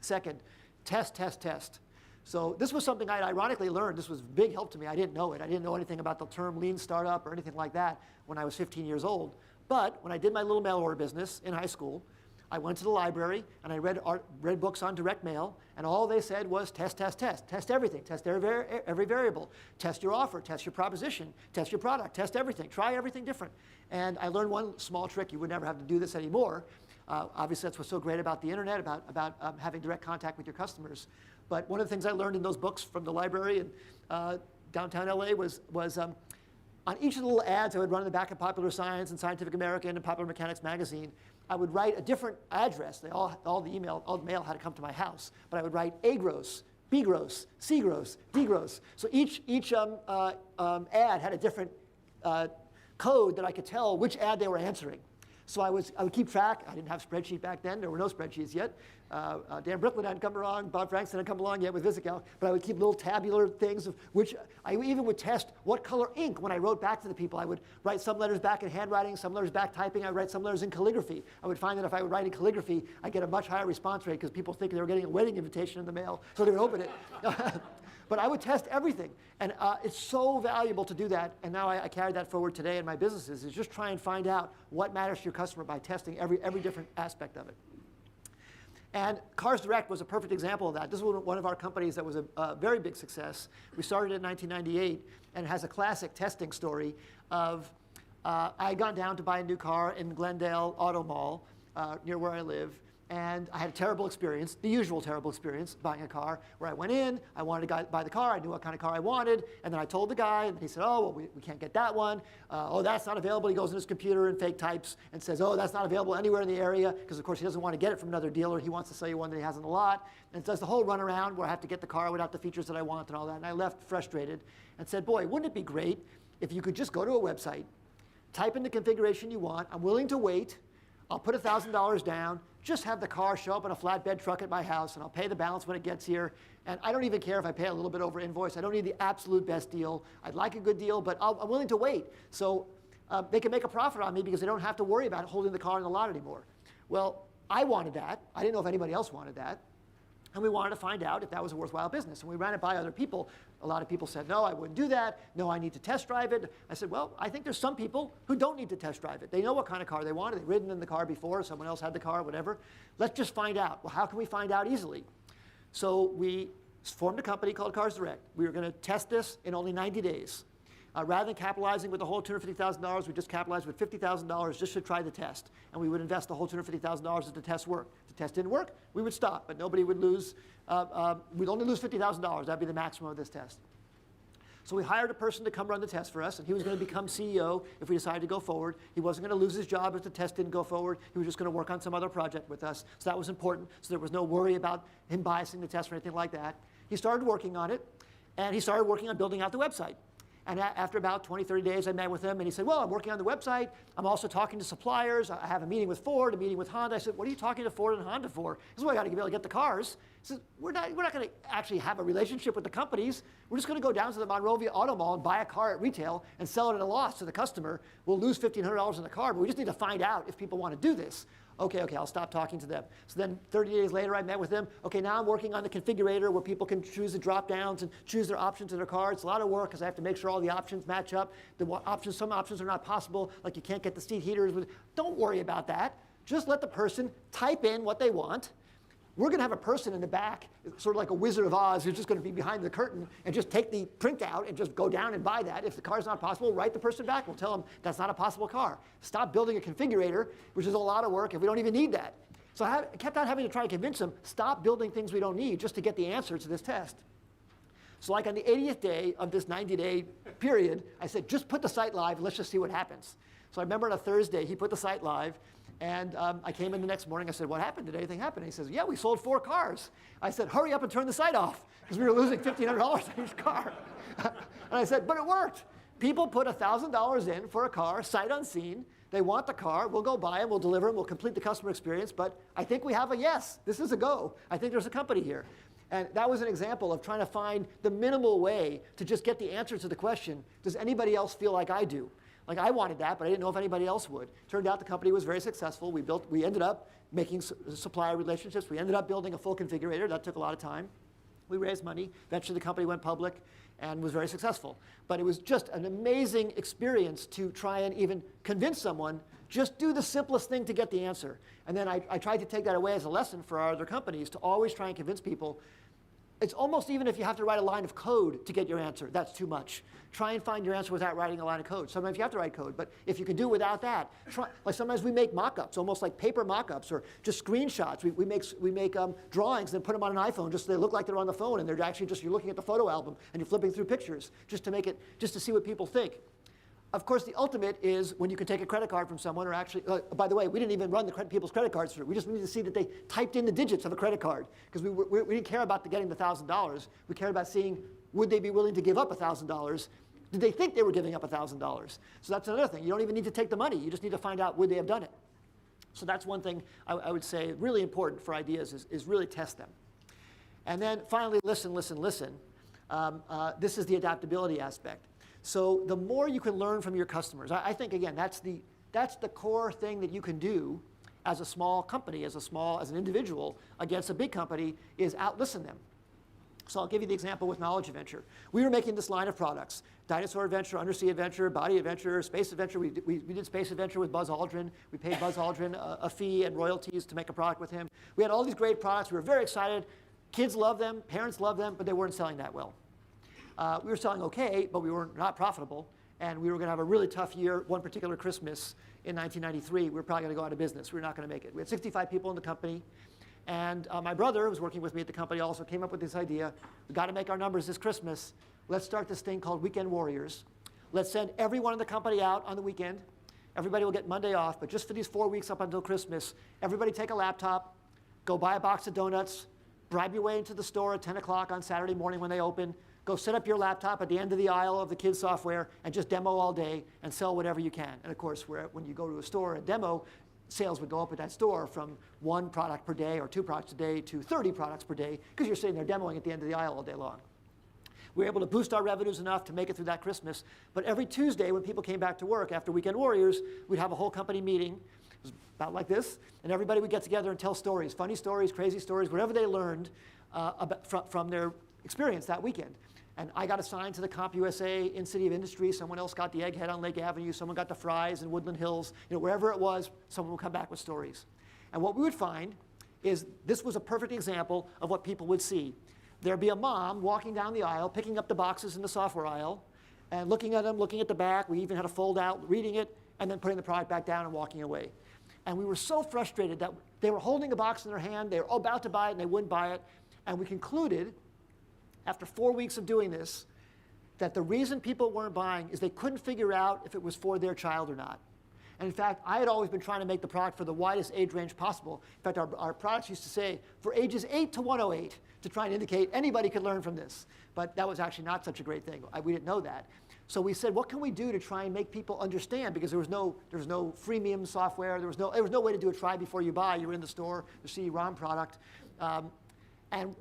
Second, test, test, test. So this was something I had ironically learned. This was a big help to me. I didn't know it. I didn't know anything about the term lean startup or anything like that when I was 15 years old. But when I did my little mail order business in high school, I went to the library and I read books on direct mail, and all they said was test, test, test. Test everything. Test every variable. Test your offer. Test your proposition. Test your product. Test everything. Try everything different. And I learned one small trick. You would never have to do this anymore. Obviously, that's what's so great about the internet, about having direct contact with your customers. But one of the things I learned in those books from the library in downtown LA was on each of the little ads I would run in the back of Popular Science and Scientific American and Popular Mechanics magazine, I would write a different address. All the mail had to come to my house. But I would write A gross, B gross, C gross, D gross. So each ad had a different code that I could tell which ad they were answering. So I would keep track. I didn't have a spreadsheet back then. There were no spreadsheets yet. Dan Bricklin hadn't come along. Bob Frankston hadn't come along yet with VisiCalc. But I would keep little tabular things of which I even would test what color ink when I wrote back to the people. I would write some letters back in handwriting, some letters back typing. I would write some letters in calligraphy. I would find that if I would write in calligraphy, I'd get a much higher response rate because people think they were getting a wedding invitation in the mail, so they would open it. But I would test everything. And it's so valuable to do that. And now I carry that forward today in my businesses, is just try and find out what matters to your customer by testing every different aspect of it. And Cars Direct was a perfect example of that. This was one of our companies that was a very big success. We started in 1998, and it has a classic testing story of I had gone down to buy a new car in Glendale Auto Mall near where I live. And I had a terrible experience, the usual terrible experience, buying a car, where I went in, I wanted to buy the car, I knew what kind of car I wanted, and then I told the guy, and he said, oh, well, we can't get that one. Oh, that's not available. He goes in his computer and fake types and says, oh, that's not available anywhere in the area, because of course he doesn't want to get it from another dealer. He wants to sell you one that he has in the lot. And does the whole runaround where I have to get the car without the features that I want and all that. And I left frustrated and said, boy, wouldn't it be great if you could just go to a website, type in the configuration you want, I'm willing to wait, I'll put $1,000 down, just have the car show up in a flatbed truck at my house, and I'll pay the balance when it gets here. And I don't even care if I pay a little bit over invoice. I don't need the absolute best deal. I'd like a good deal, but I'm willing to wait. So they can make a profit on me because they don't have to worry about holding the car in the lot anymore. Well, I wanted that. I didn't know if anybody else wanted that. And we wanted to find out if that was a worthwhile business. And we ran it by other people. A lot of people said, no, I wouldn't do that. No, I need to test drive it. I said, well, I think there's some people who don't need to test drive it. They know what kind of car they want. They've ridden in the car before. Someone else had the car, whatever. Let's just find out. Well, how can we find out easily? So we formed a company called Cars Direct. We were going to test this in only 90 days. Rather than capitalizing with the whole $250,000, we just capitalized with $50,000 just to try the test. And we would invest the whole $250,000 if the test worked. If the test didn't work, we would stop. But nobody would lose. We'd only lose $50,000. That'd be the maximum of this test. So we hired a person to come run the test for us, and he was going to become CEO if we decided to go forward. He wasn't going to lose his job if the test didn't go forward. He was just going to work on some other project with us. So that was important. So there was no worry about him biasing the test or anything like that. He started working on it, and he started working on building out the website. And after about 20, 30 days, I met with him, and he said, well, I'm working on the website. I'm also talking to suppliers. I have a meeting with Ford, a meeting with Honda. I said, what are you talking to Ford and Honda for? This is why I got to be able to get the cars. He said, we're not going to actually have a relationship with the companies. We're just going to go down to the Monrovia Auto Mall and buy a car at retail and sell it at a loss to the customer. We'll lose $1,500 on the car, but we just need to find out if people want to do this. Okay, I'll stop talking to them. So then 30 days later, I met with them. Okay, now I'm working on the configurator where people can choose the drop downs and choose their options in their car. It's a lot of work because I have to make sure all the options match up. Some options are not possible, like you can't get the seat heaters. Don't worry about that. Just let the person type in what they want. We're going to have a person in the back, sort of like a Wizard of Oz, who's just going to be behind the curtain and just take the printout and just go down and buy that. If the car's not possible, write the person back. We'll tell them that's not a possible car. Stop building a configurator, which is a lot of work if we don't even need that. So I kept on having to try to convince them, stop building things we don't need just to get the answer to this test. So like on the 80th day of this 90-day period, I said, just put the site live and let's just see what happens. So I remember on a Thursday, he put the site live. And I came in the next morning. I said, what happened? Did anything happen? And he says, yeah, we sold 4 cars. I said, hurry up and turn the site off, because we were losing $1,500 on each car. And I said, but it worked. People put $1,000 in for a car, sight unseen. They want the car. We'll go buy it. We'll deliver it. We'll complete the customer experience. But I think we have a yes. This is a go. I think there's a company here. And that was an example of trying to find the minimal way to just get the answer to the question, does anybody else feel like I do? Like I wanted that, but I didn't know if anybody else would. Turned out the company was very successful. We ended up making supplier relationships. We ended up building a full configurator. That took a lot of time. We raised money. Eventually the company went public and was very successful. But it was just an amazing experience to try and even convince someone, just do the simplest thing to get the answer. And then I tried to take that away as a lesson for our other companies to always try and convince people. It's almost even if you have to write a line of code to get your answer, that's too much. Try and find your answer without writing a line of code. Sometimes you have to write code, but if you can do without that, like sometimes we make mock-ups, almost like paper mock-ups or just screenshots. We make drawings and put them on an iPhone just so they look like they're on the phone, and they're actually just, you're looking at the photo album and you're flipping through pictures just to see what people think. Of course, the ultimate is when you can take a credit card from someone or actually, by the way, we didn't even run people's credit cards through. We just needed to see that they typed in the digits of a credit card because we didn't care about getting the $1,000. We cared about seeing, would they be willing to give up $1,000? Did they think they were giving up $1,000? So that's another thing. You don't even need to take the money. You just need to find out, would they have done it? So that's one thing I would say really important for ideas is really test them. And then finally, listen. This is the adaptability aspect. So the more you can learn from your customers, I think, again, that's the core thing that you can do as a small company, as an individual against a big company, is out-listen them. So I'll give you the example with Knowledge Adventure. We were making this line of products: Dinosaur Adventure, Undersea Adventure, Body Adventure, Space Adventure. We did Space Adventure with Buzz Aldrin. We paid Buzz Aldrin a fee and royalties to make a product with him. We had all these great products. We were very excited. Kids loved them, parents loved them, but they weren't selling that well. We were selling okay, but we were not profitable, and we were going to have a really tough year. One particular Christmas in 1993, we were probably going to go out of business. We were not going to make it. We had 65 people in the company, and my brother, who was working with me at the company, also came up with this idea. We've got to make our numbers this Christmas. Let's start this thing called Weekend Warriors. Let's send everyone in the company out on the weekend. Everybody will get Monday off, but just for these 4 weeks up until Christmas, everybody take a laptop, go buy a box of donuts, bribe your way into the store at 10 o'clock on Saturday morning when they open, go set up your laptop at the end of the aisle of the kids' software and just demo all day and sell whatever you can. And of course, when you go to a store and demo, sales would go up at that store from 1 product per day or 2 products a day to 30 products per day because you're sitting there demoing at the end of the aisle all day long. We were able to boost our revenues enough to make it through that Christmas. But every Tuesday when people came back to work after Weekend Warriors, we'd have a whole company meeting. It was about like this. And everybody would get together and tell stories, funny stories, crazy stories, whatever they learned from their experience that weekend. And I got assigned to the CompUSA in City of Industry. Someone else got the Egghead on Lake Avenue. Someone got the Fry's in Woodland Hills. Wherever it was, someone would come back with stories. And what we would find is this was a perfect example of what people would see. There'd be a mom walking down the aisle, picking up the boxes in the software aisle, and looking at them, looking at the back. We even had a fold out, reading it, and then putting the product back down and walking away. And we were so frustrated that they were holding a box in their hand. They were about to buy it, and they wouldn't buy it. And we concluded, after 4 weeks of doing this, that the reason people weren't buying is they couldn't figure out if it was for their child or not. And in fact, I had always been trying to make the product for the widest age range possible. In fact, our products used to say for ages 8 to 108 to try and indicate anybody could learn from this. But that was actually not such a great thing. We didn't know that. So we said, what can we do to try and make people understand? Because there was no freemium software. There was no way to do a try before you buy. You were in the store, the CD-ROM product. And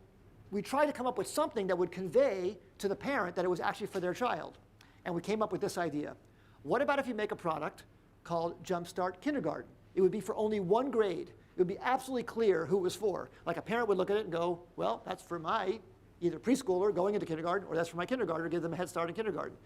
we tried to come up with something that would convey to the parent that it was actually for their child. And we came up with this idea. What about if you make a product called Jumpstart Kindergarten? It would be for only one grade. It would be absolutely clear who it was for. Like a parent would look at it and go, well, that's for my either preschooler going into kindergarten, or that's for my kindergartner, give them a head start in kindergarten.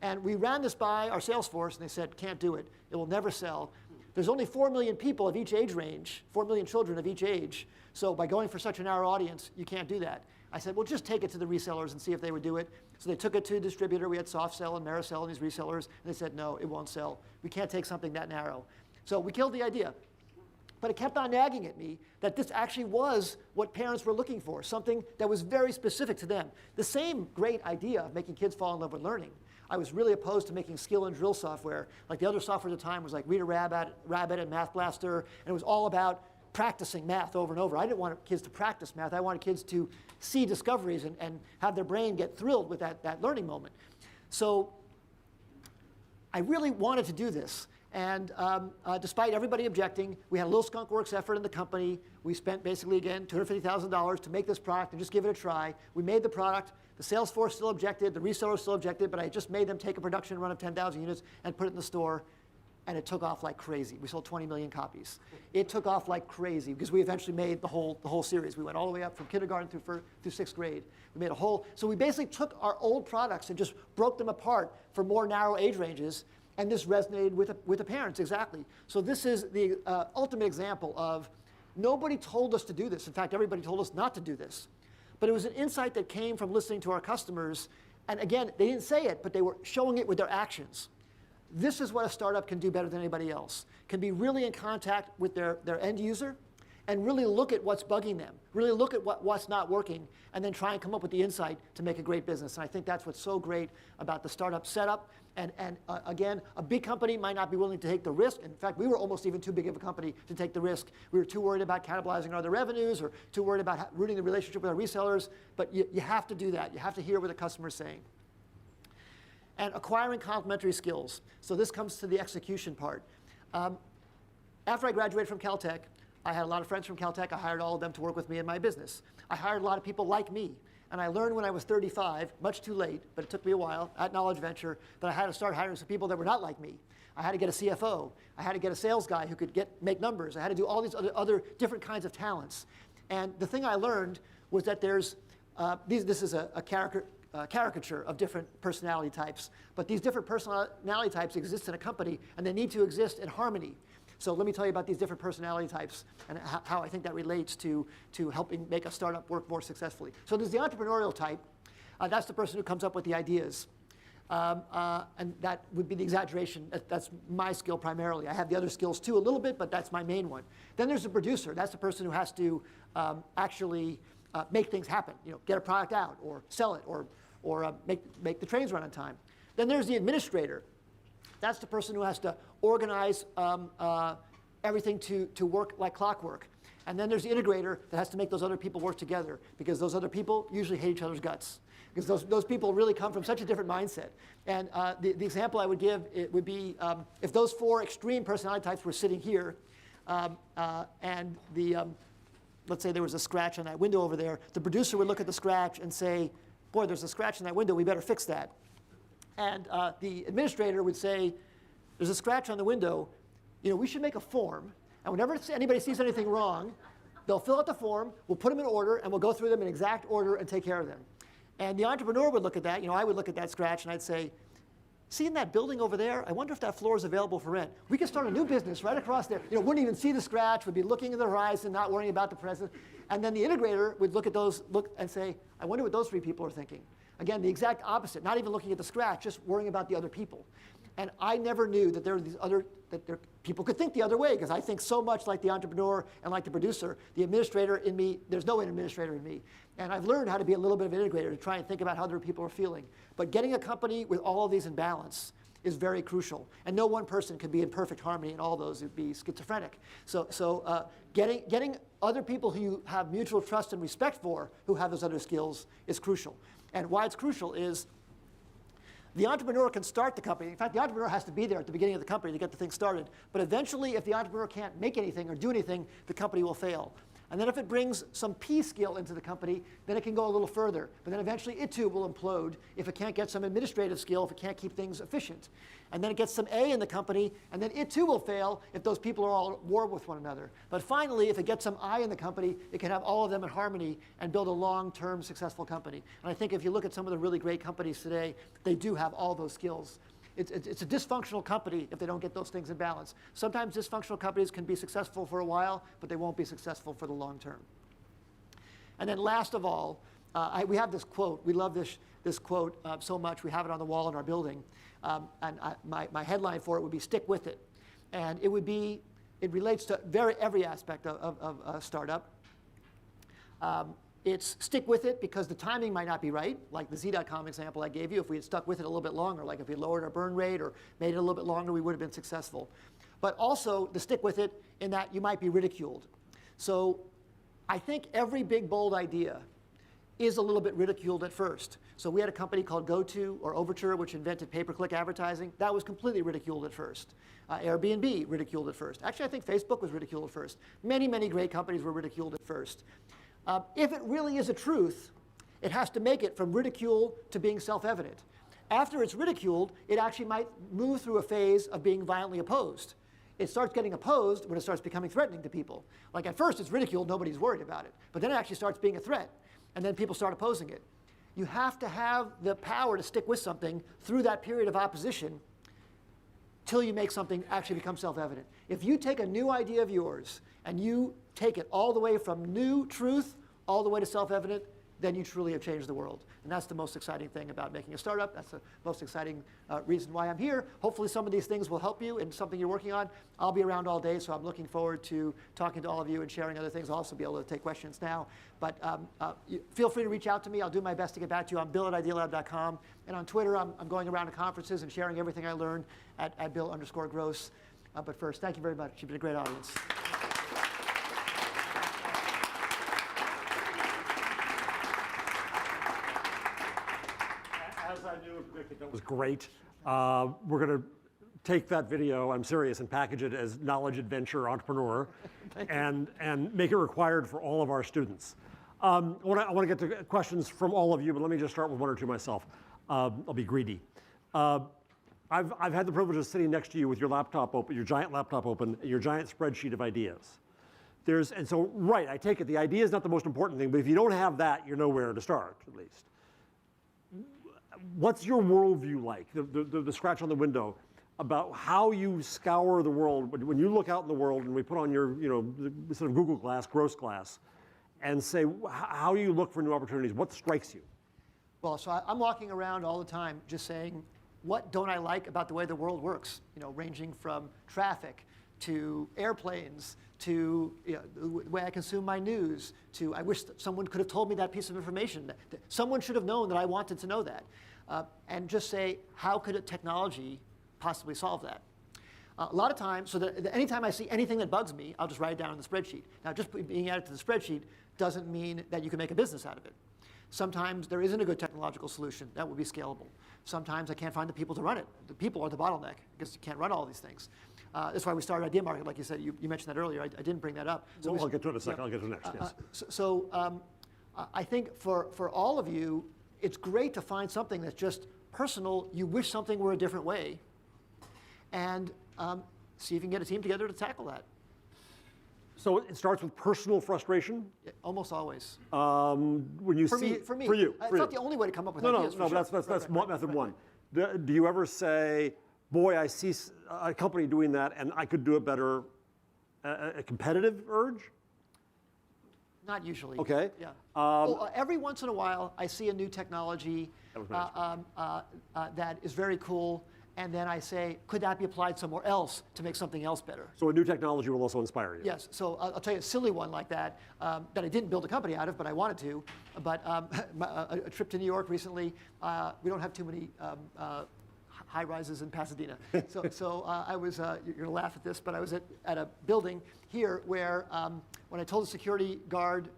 And we ran this by our sales force, and they said, can't do it. It will never sell. There's only 4 million people of each age range, 4 million children of each age. So by going for such a narrow audience, you can't do that. I said, well, just take it to the resellers and see if they would do it. So they took it to a distributor. We had SoftSell and Maricel and these resellers. And they said, no, it won't sell. We can't take something that narrow. So we killed the idea. But it kept on nagging at me that this actually was what parents were looking for, something that was very specific to them. The same great idea of making kids fall in love with learning. I was really opposed to making skill and drill software. Like the other software at the time was like Reader Rabbit and Math Blaster, and it was all about practicing math over and over. I didn't want kids to practice math. I wanted kids to see discoveries and have their brain get thrilled with that learning moment. So I really wanted to do this. And despite everybody objecting, we had a little skunk works effort in the company. We spent basically, again, $250,000 to make this product and just give it a try. We made the product. The sales force still objected. The resellers still objected. But I just made them take a production run of 10,000 units and put it in the store. And it took off like crazy. We sold 20 million copies. It took off like crazy because we eventually made the whole series. We went all the way up from kindergarten through 6th grade. We made a whole. So we basically took our old products and just broke them apart for more narrow age ranges. And this resonated with the parents, exactly. So this is the ultimate example of nobody told us to do this. In fact, everybody told us not to do this. But it was an insight that came from listening to our customers. And again, they didn't say it, but they were showing it with their actions. This is what a startup can do better than anybody else. Can be really in contact with their end user and really look at what's bugging them, really look at what's not working, and then try and come up with the insight to make a great business. And I think that's what's so great about the startup setup. And again, a big company might not be willing to take the risk. In fact, we were almost even too big of a company to take the risk. We were too worried about cannibalizing our other revenues or too worried about rooting the relationship with our resellers. But you have to do that. You have to hear what the customer's saying. And acquiring complementary skills. So this comes to the execution part. After I graduated from Caltech, I had a lot of friends from Caltech. I hired all of them to work with me in my business. I hired a lot of people like me. And I learned when I was 35, much too late, but it took me a while at Knowledge Venture, that I had to start hiring some people that were not like me. I had to get a CFO. I had to get a sales guy who could make numbers. I had to do all these other different kinds of talents. And the thing I learned was that there's, this is a caricature of different personality types. But these different personality types exist in a company, and they need to exist in harmony. So let me tell you about these different personality types and how I think that relates to helping make a startup work more successfully. So there's the entrepreneurial type. That's the person who comes up with the ideas. And that would be the exaggeration. That's my skill primarily. I have the other skills too a little bit, but that's my main one. Then there's the producer. That's the person who has to actually make things happen. Get a product out or sell it or make the trains run on time. Then there's the administrator. That's the person who has to organize everything to work like clockwork. And then there's the integrator that has to make those other people work together because those other people usually hate each other's guts because those people really come from such a different mindset. And the example I would give it would be if those 4 extreme personality types were sitting here and let's say there was a scratch on that window over there, the producer would look at the scratch and say, boy, there's a scratch in that window, we better fix that. And the administrator would say, there's a scratch on the window, we should make a form, and whenever anybody sees anything wrong, they'll fill out the form, we'll put them in order, and we'll go through them in exact order and take care of them. And the entrepreneur would look at that, I would look at that scratch and I'd say, see in that building over there, I wonder if that floor is available for rent. We could start a new business right across there. Wouldn't even see the scratch, would be looking at the horizon, not worrying about the present. And then the integrator would look and say, I wonder what those 3 people are thinking. Again, the exact opposite, not even looking at the scratch, just worrying about the other people. And I never knew that there were these other, people could think the other way, because I think so much like the entrepreneur and like the producer. The administrator in me, there's no administrator in me. And I've learned how to be a little bit of an integrator to try and think about how other people are feeling. But getting a company with all of these in balance is very crucial. And no one person can be in perfect harmony in all those. It would be schizophrenic. So getting other people who you have mutual trust and respect for, who have those other skills, is crucial. And why it's crucial is the entrepreneur can start the company. In fact, the entrepreneur has to be there at the beginning of the company to get the thing started. But eventually, if the entrepreneur can't make anything or do anything, the company will fail. And then if it brings some P skill into the company, then it can go a little further. But then eventually it too will implode if it can't get some administrative skill, if it can't keep things efficient. And then it gets some A in the company, and then it too will fail if those people are all at war with one another. But finally, if it gets some I in the company, it can have all of them in harmony and build a long-term successful company. And I think if you look at some of the really great companies today, they do have all those skills. It's a dysfunctional company if they don't get those things in balance. Sometimes dysfunctional companies can be successful for a while, but they won't be successful for the long term. And then last of all, we have this quote. We love this quote so much. We have it on the wall in our building. My headline for it would be "Stick with it." And it relates to every aspect of a startup. It's stick with it because the timing might not be right, like the Z.com example I gave you. If we had stuck with it a little bit longer, like if we lowered our burn rate or made it a little bit longer, we would have been successful. But also to stick with it in that you might be ridiculed. So I think every big, bold idea is a little bit ridiculed at first. So we had a company called GoTo or Overture, which invented pay-per-click advertising. That was completely ridiculed at first. Airbnb, ridiculed at first. Actually, I think Facebook was ridiculed at first. Many, many great companies were ridiculed at first. If it really is a truth, it has to make it from ridicule to being self-evident. After it's ridiculed, it actually might move through a phase of being violently opposed. It starts getting opposed when it starts becoming threatening to people. Like at first it's ridiculed, nobody's worried about it. But then it actually starts being a threat, and then people start opposing it. You have to have the power to stick with something through that period of opposition till you make something actually become self-evident. If you take a new idea of yours and you take it all the way from new truth all the way to self-evident, then you truly have changed the world. And that's the most exciting thing about making a startup. That's the most exciting reason why I'm here. Hopefully some of these things will help you in something you're working on. I'll be around all day, so I'm looking forward to talking to all of you and sharing other things. I'll also be able to take questions now. But feel free to reach out to me. I'll do my best to get back to you on bill@idealab.com. And on Twitter, I'm going around to conferences and sharing everything I learned at bill_gross. But first, thank you very much. You've been a great audience. As I knew, that was great. We're going to take that video, I'm serious, and package it as knowledge adventure entrepreneur and make it required for all of our students. I want to get to questions from all of you, but let me just start with one or two myself. I'll be greedy. I've had the privilege of sitting next to you with your laptop open, your giant laptop open, your giant spreadsheet of ideas. And so, right, I take it the idea is not the most important thing, but if you don't have that, you're nowhere to start, at least. What's your worldview like, the scratch on the window, about how you scour the world, when you look out in the world and we put on your, sort of Google Glass, gross glass, and say, how do you look for new opportunities? What strikes you? Well, so I'm walking around all the time just saying, what don't I like about the way the world works? Ranging from traffic to airplanes to the way I consume my news to I wish that someone could have told me that piece of information. That someone should have known that I wanted to know that. And just say, how could a technology possibly solve that? A lot of times, so that anytime I see anything that bugs me, I'll just write it down in the spreadsheet. Now, just being added to the spreadsheet doesn't mean that you can make a business out of it. Sometimes there isn't a good technological solution that would be scalable. Sometimes I can't find the people to run it. The people are the bottleneck because you can't run all these things. That's why we started Idea Market, like you said. You mentioned that earlier. I didn't bring that up. So I'll get to it in a second. I'll get to it next, yes. I think for all of you, it's great to find something that's just personal. You wish something were a different way. And see if you can get a team together to tackle that. So it starts with personal frustration? Yeah, almost always. When you for see me. For you. It's not the only way to come up with ideas. No, that's method one. Do you ever say, boy, I see a company doing that and I could do it better, a competitive urge? Not usually. Okay. Yeah. Every once in a while, I see a new technology that is very cool, and then I say, could that be applied somewhere else to make something else better? So a new technology will also inspire you. Yes, so I'll tell you a silly one like that, that I didn't build a company out of, but I wanted to. But a trip to New York recently, we don't have too many high rises in Pasadena. So I was, you're gonna laugh at this, but I was at a building here where when I told the security guard,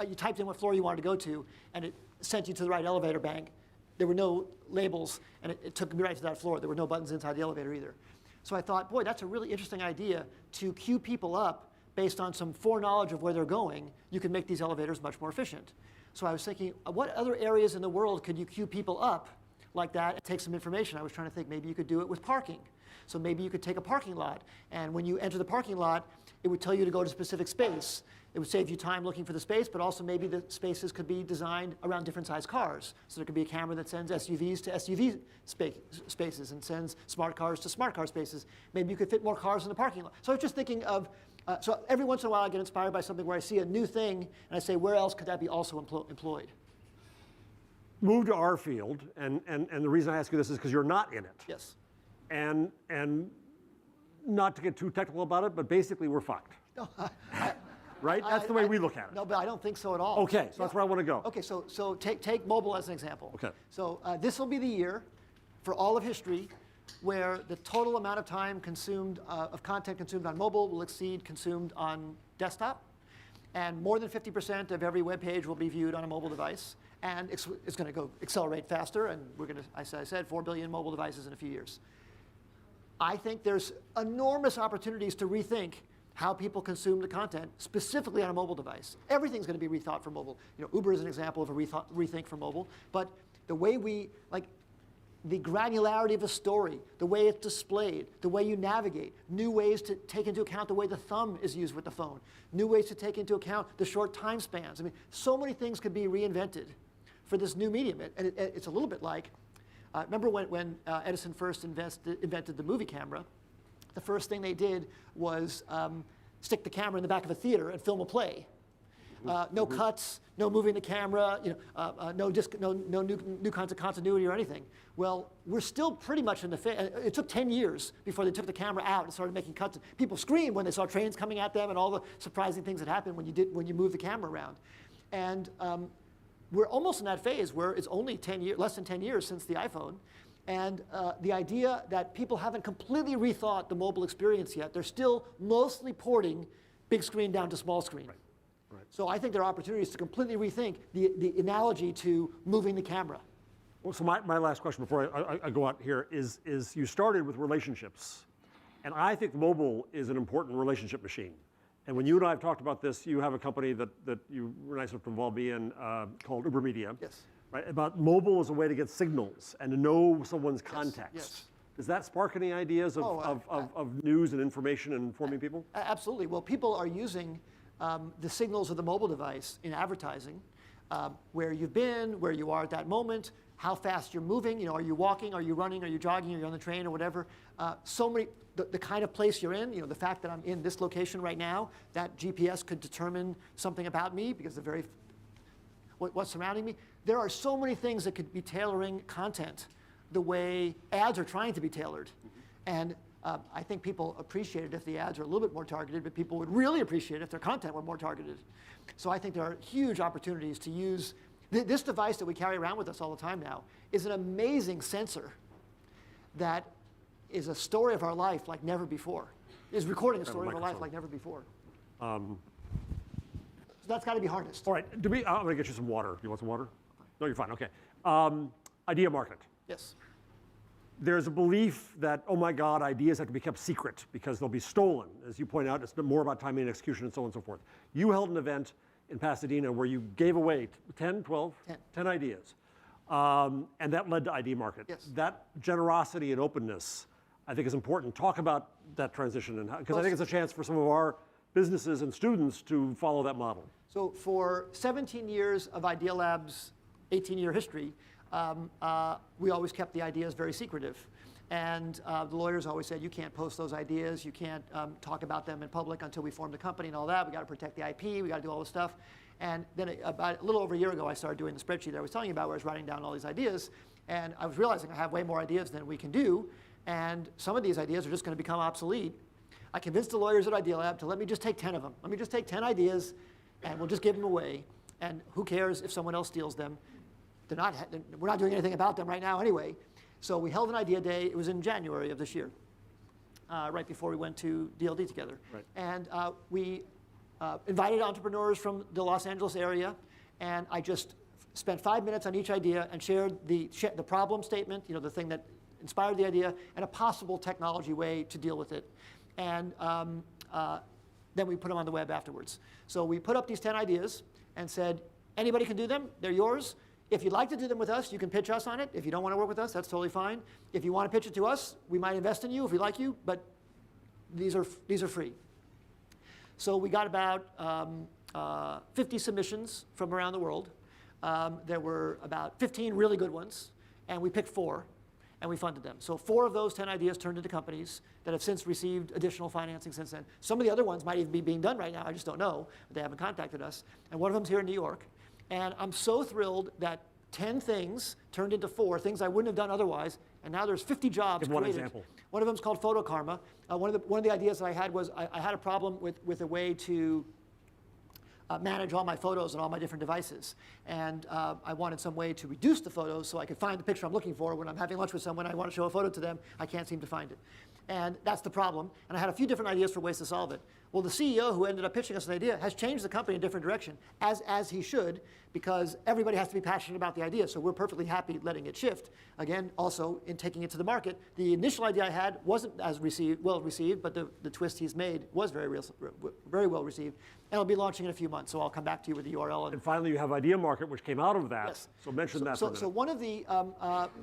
you typed in what floor you wanted to go to, and it sent you to the right elevator bank. There were no labels, and it took me right to that floor. There were no buttons inside the elevator either. So I thought, boy, that's a really interesting idea to queue people up based on some foreknowledge of where they're going. You can make these elevators much more efficient. So I was thinking, what other areas in the world could you queue people up like that and take some information? I was trying to think maybe you could do it with parking. So maybe you could take a parking lot, and when you enter the parking lot, it would tell you to go to a specific space. It would save you time looking for the space, but also maybe the spaces could be designed around different size cars. So there could be a camera that sends SUVs to SUV spaces and sends smart cars to smart car spaces. Maybe you could fit more cars in the parking lot. So I was just thinking of, so every once in a while I get inspired by something where I see a new thing, and I say, where else could that be also employed? Move to our field, and the reason I ask you this is because you're not in it. Yes. And not to get too technical about it, but basically we're fucked. No, right? That's the way we look at it. No, but I don't think so at all. Okay, so that's where I want to go. Okay, so take mobile as an example. Okay. So this will be the year for all of history where the total amount of time consumed, of content consumed on mobile will exceed consumed on desktop. And more than 50% of every web page will be viewed on a mobile device. And it's going to go accelerate faster, and we're going to, as I said, 4 billion mobile devices in a few years. I think there's enormous opportunities to rethink how people consume the content, specifically on a mobile device. Everything's going to be rethought for mobile. You know, Uber is an example of a rethink for mobile, but the way we, like, the granularity of a story, the way it's displayed, the way you navigate, new ways to take into account the way the thumb is used with the phone, new ways to take into account the short time spans. I mean, so many things could be reinvented for this new medium. And it's a little bit like, remember when Edison first invented the movie camera? The first thing they did was stick the camera in the back of a theater and film a play. No cuts, no moving the camera, you know, no new kinds of continuity or anything. Well, we're still pretty much in the phase. It took 10 years before they took the camera out and started making cuts. People screamed when they saw trains coming at them and all the surprising things that happened when you move the camera around. And we're almost in that phase where it's only less than 10 years since the iPhone. And the idea that people haven't completely rethought the mobile experience yet. They're still mostly porting big screen down to small screen. Right. Right. So I think there are opportunities to completely rethink the analogy to moving the camera. Well, so my last question before I go out here is you started with relationships. And I think mobile is an important relationship machine. And when you and I have talked about this, you have a company that you were nice enough to involve me in called Uber Media. Yes. Right, about mobile as a way to get signals and to know someone's context. Yes. Does that spark any ideas of news and information and informing people? Absolutely. Well, people are using the signals of the mobile device in advertising, where you've been, where you are at that moment, how fast you're moving. You know, are you walking? Are you running? Are you jogging? Are you on the train or whatever? So many. The kind of place you're in, you know, the fact that I'm in this location right now, that GPS could determine something about me because what's surrounding me. There are so many things that could be tailoring content the way ads are trying to be tailored. And I think people appreciate it if the ads are a little bit more targeted, but people would really appreciate it if their content were more targeted. So I think there are huge opportunities to use this device that we carry around with us all the time now is an amazing sensor that is a story of our life like never before. Is recording a story of our life like never before. So that's got to be harnessed. All right, I'm going to get you some water. You want some water? No, you're fine, okay. Idea market. Yes. There's a belief that, oh my God, ideas have to be kept secret because they'll be stolen. As you point out, it's more about timing and execution and so on and so forth. You held an event in Pasadena where you gave away 10, 12? 10 ideas. And that led to ID market. Yes. That generosity and openness, I think, is important. Talk about that transition, and because I think it's a chance for some of our businesses and students to follow that model. So for 17 years of Idea Lab's 18-year history, we always kept the ideas very secretive. And the lawyers always said, you can't post those ideas, you can't talk about them in public until we form the company and all that. We got to protect the IP, we got to do all this stuff. And then about a little over a year ago, I started doing the spreadsheet I was telling you about where I was writing down all these ideas. And I was realizing I have way more ideas than we can do. and some of these ideas are just going to become obsolete. I convinced the lawyers at Idealab to let me just take 10 of them. Let me just take 10 ideas, and we'll just give them away. And who cares if someone else steals them? We're not doing anything about them right now anyway. So we held an idea day. It was in January of this year, right before we went to DLD together. Right. And we invited entrepreneurs from the Los Angeles area, and I just spent 5 minutes on each idea and shared the problem statement, the thing that inspired the idea, and a possible technology way to deal with it. And then we put them on the web afterwards. So we put up these 10 ideas and said, anybody can do them, they're yours. If you'd like to do them with us, you can pitch us on it. If you don't want to work with us, that's totally fine. If you want to pitch it to us, we might invest in you if we like you, but these are free. So we got about 50 submissions from around the world. There were about 15 really good ones, and we picked 4, and we funded them. So 4 of those 10 ideas turned into companies that have since received additional financing since then. Some of the other ones might even be being done right now. I just don't know. They haven't contacted us. And one of them's here in New York. And I'm so thrilled that 10 things turned into 4, things I wouldn't have done otherwise, and now there's 50 jobs created. One example. One of them is called Photo Karma. One of the ideas that I had was I had a problem with a way to manage all my photos on all my different devices. And I wanted some way to reduce the photos so I could find the picture I'm looking for. When I'm having lunch with someone, I want to show a photo to them, I can't seem to find it. And that's the problem. And I had a few different ideas for ways to solve it. Well, the CEO who ended up pitching us an idea has changed the company in a different direction, as he should, because everybody has to be passionate about the idea. So we're perfectly happy letting it shift. Again, also in taking it to the market. The initial idea I had wasn't as well received, but the twist he's made was very well received. And it'll be launching in a few months, so I'll come back to you with the URL. And finally, you have Idea Market, which came out of that. Yes. So mention that for a minute. So one of the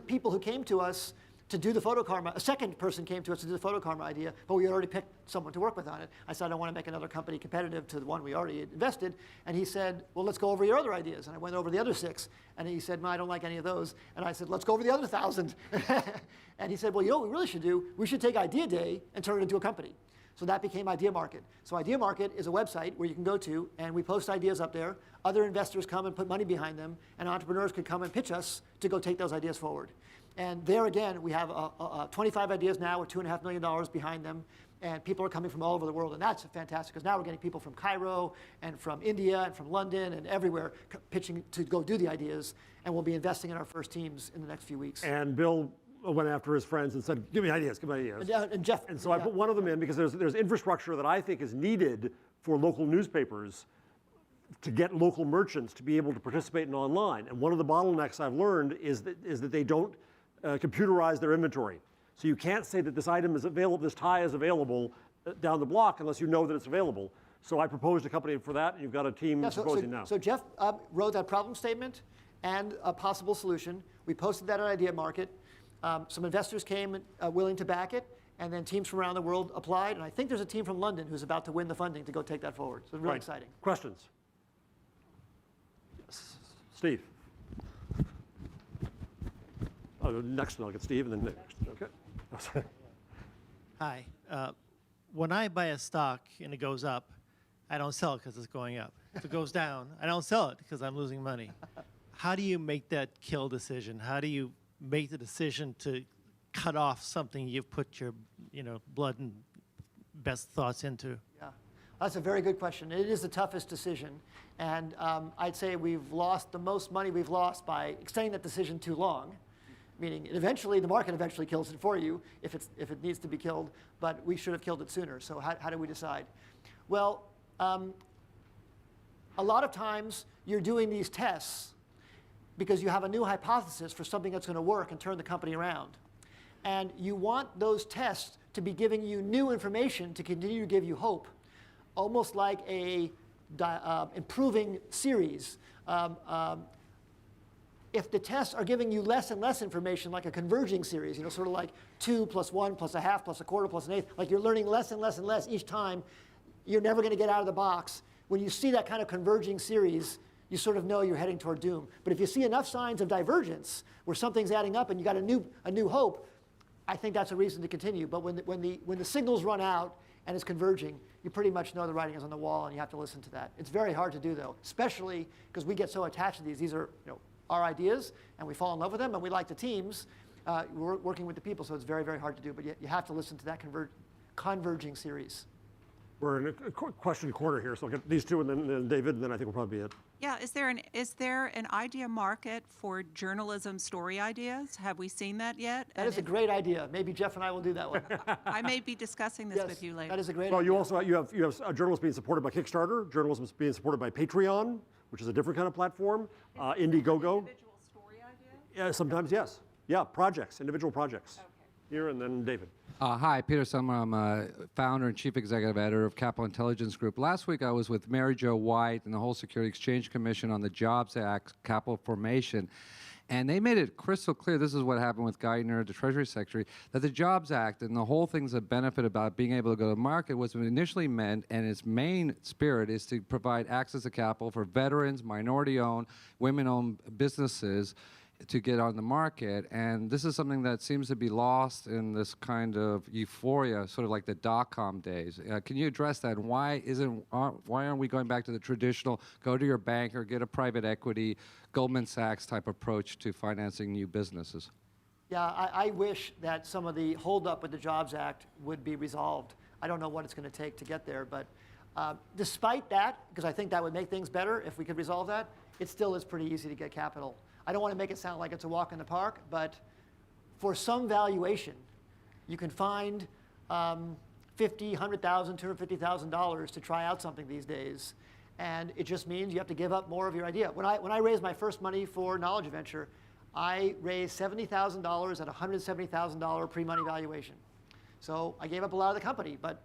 people who came to us to do the Photo Karma, a second person came to us to do the Photo Karma idea, but we had already picked someone to work with on it. I said, I don't want to make another company competitive to the one we already invested. And he said, well, let's go over your other ideas. And I went over the other 6. And he said, no, I don't like any of those. And I said, let's go over the other 1,000. And he said, well, you know what we really should do? We should take Idea Day and turn it into a company. So that became Idea Market. So Idea Market is a website where you can go to, and we post ideas up there. Other investors come and put money behind them, and entrepreneurs could come and pitch us to go take those ideas forward. And there again, we have 25 ideas now with $2.5 million behind them, and people are coming from all over the world, and that's fantastic, because now we're getting people from Cairo, and from India, and from London, and everywhere pitching to go do the ideas, and we'll be investing in our first teams in the next few weeks. And Bill went after his friends and said, give me ideas, give me ideas. And Jeff. And so I put one of them in because there's infrastructure that I think is needed for local newspapers to get local merchants to be able to participate in online. And one of the bottlenecks I've learned is that they don't computerize their inventory. So you can't say that this item is available, this tie is available down the block unless you know that it's available. So I proposed a company for that, and you've got a team proposing now. So Jeff wrote that problem statement and a possible solution. We posted that on Idea Market. Some investors came willing to back it, and then teams from around the world applied. And I think there's a team from London who's about to win the funding to go take that forward. So it's really exciting. Questions? Yes. Steve. Oh, next one, I'll get Steve, and then next. Okay. Hi. When I buy a stock and it goes up, I don't sell it because it's going up. If it goes down, I don't sell it because I'm losing money. How do you make that kill decision? How do you make the decision to cut off something you've put your blood and best thoughts into? Yeah, that's a very good question. It is the toughest decision. And I'd say we've lost the most money we've lost by extending that decision too long. Meaning, eventually, the market eventually kills it for you if it needs to be killed, but we should have killed it sooner. So how do we decide? Well, a lot of times you're doing these tests because you have a new hypothesis for something that's going to work and turn the company around. And you want those tests to be giving you new information to continue to give you hope, almost like a improving series. If the tests are giving you less and less information, like a converging series, sort of like 2 + 1 + a half + a quarter + an eighth, like you're learning less and less and less each time, you're never going to get out of the box. When you see that kind of converging series, you sort of know you're heading toward doom. But if you see enough signs of divergence, where something's adding up and you got a new hope, I think that's a reason to continue. But when the signals run out and it's converging, you pretty much know the writing is on the wall, and you have to listen to that. It's very hard to do, though, especially because we get so attached to these. These are our ideas, and we fall in love with them, and we like the teams. We're working with the people, so it's very, very hard to do. But you have to listen to that converging series. We're in a question quarter here, so I'll get these two and then David, and then I think we'll probably be it. Yeah, is there an idea market for journalism story ideas? Have we seen that yet? That is a great idea. Maybe Jeff and I will do that one. I may be discussing this with you later. That is a great Well, idea. you also you have journalists being supported by Kickstarter, journalism being supported by Patreon, which is a different kind of platform, Indiegogo. Individual story ideas? Yeah, sometimes yes. Yeah, projects, individual projects. Okay. Here and then David. Hi, Peter Summer. I'm a founder and chief executive editor of Capital Intelligence Group. Last week I was with Mary Jo White and the whole Security Exchange Commission on the Jobs Act capital formation. And they made it crystal clear, this is what happened with Geithner, the Treasury Secretary, that the Jobs Act and the whole thing's a benefit about being able to go to market was initially meant, and its main spirit is to provide access to capital for veterans, minority-owned, women-owned businesses to get on the market. And this is something that seems to be lost in this kind of euphoria, sort of like the dot-com days. Can you address that? Why aren't we going back to the traditional, go to your banker, get a private equity, Goldman Sachs type approach to financing new businesses? Yeah, I wish that some of the holdup with the Jobs Act would be resolved. I don't know what it's going to take to get there, but despite that, because I think that would make things better if we could resolve that, it still is pretty easy to get capital. I don't want to make it sound like it's a walk in the park, but for some valuation, you can find $50,000, $100,000, $250,000 to try out something these days. And it just means you have to give up more of your idea. When I raised my first money for Knowledge Venture, I raised $70,000 at $170,000 pre-money valuation. So I gave up a lot of the company, but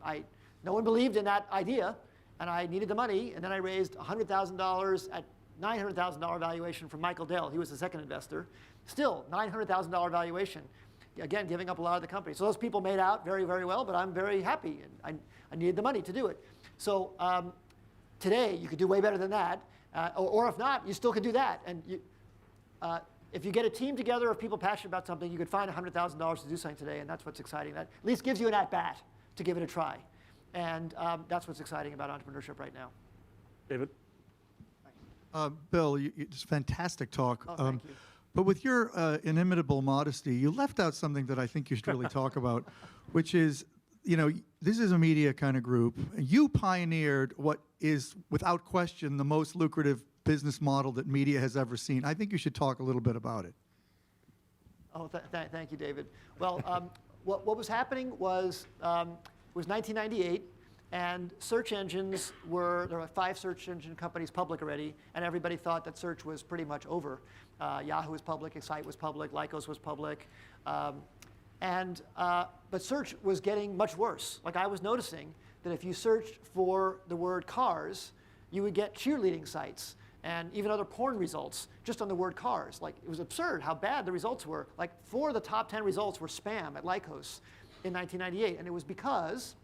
no one believed in that idea, and I needed the money, and then I raised $100,000 at $900,000 valuation from Michael Dell. He was the second investor. Still, $900,000 valuation. Again, giving up a lot of the company. So those people made out very, very well, but I'm very happy, and I needed the money to do it. So today, you could do way better than that, or if not, you still could do that. And if you get a team together of people passionate about something, you could find $100,000 to do something today, and that's what's exciting. That at least gives you an at-bat to give it a try. And that's what's exciting about entrepreneurship right now. David? Bill, it's fantastic talk. Oh, thank you. But with your inimitable modesty, you left out something that I think you should really talk about, which is, this is a media kind of group. You pioneered what is, without question, the most lucrative business model that media has ever seen. I think you should talk a little bit about it. Oh, thank you, David. Well, what was happening was, it was 1998. And search engines there were 5 search engine companies public already, and everybody thought that search was pretty much over. Yahoo was public, Excite was public, Lycos was public. But search was getting much worse. Like I was noticing that if you searched for the word cars, you would get cheerleading sites and even other porn results just on the word cars. Like it was absurd how bad the results were. Like 4 of the top 10 results were spam at Lycos in 1998, and it was because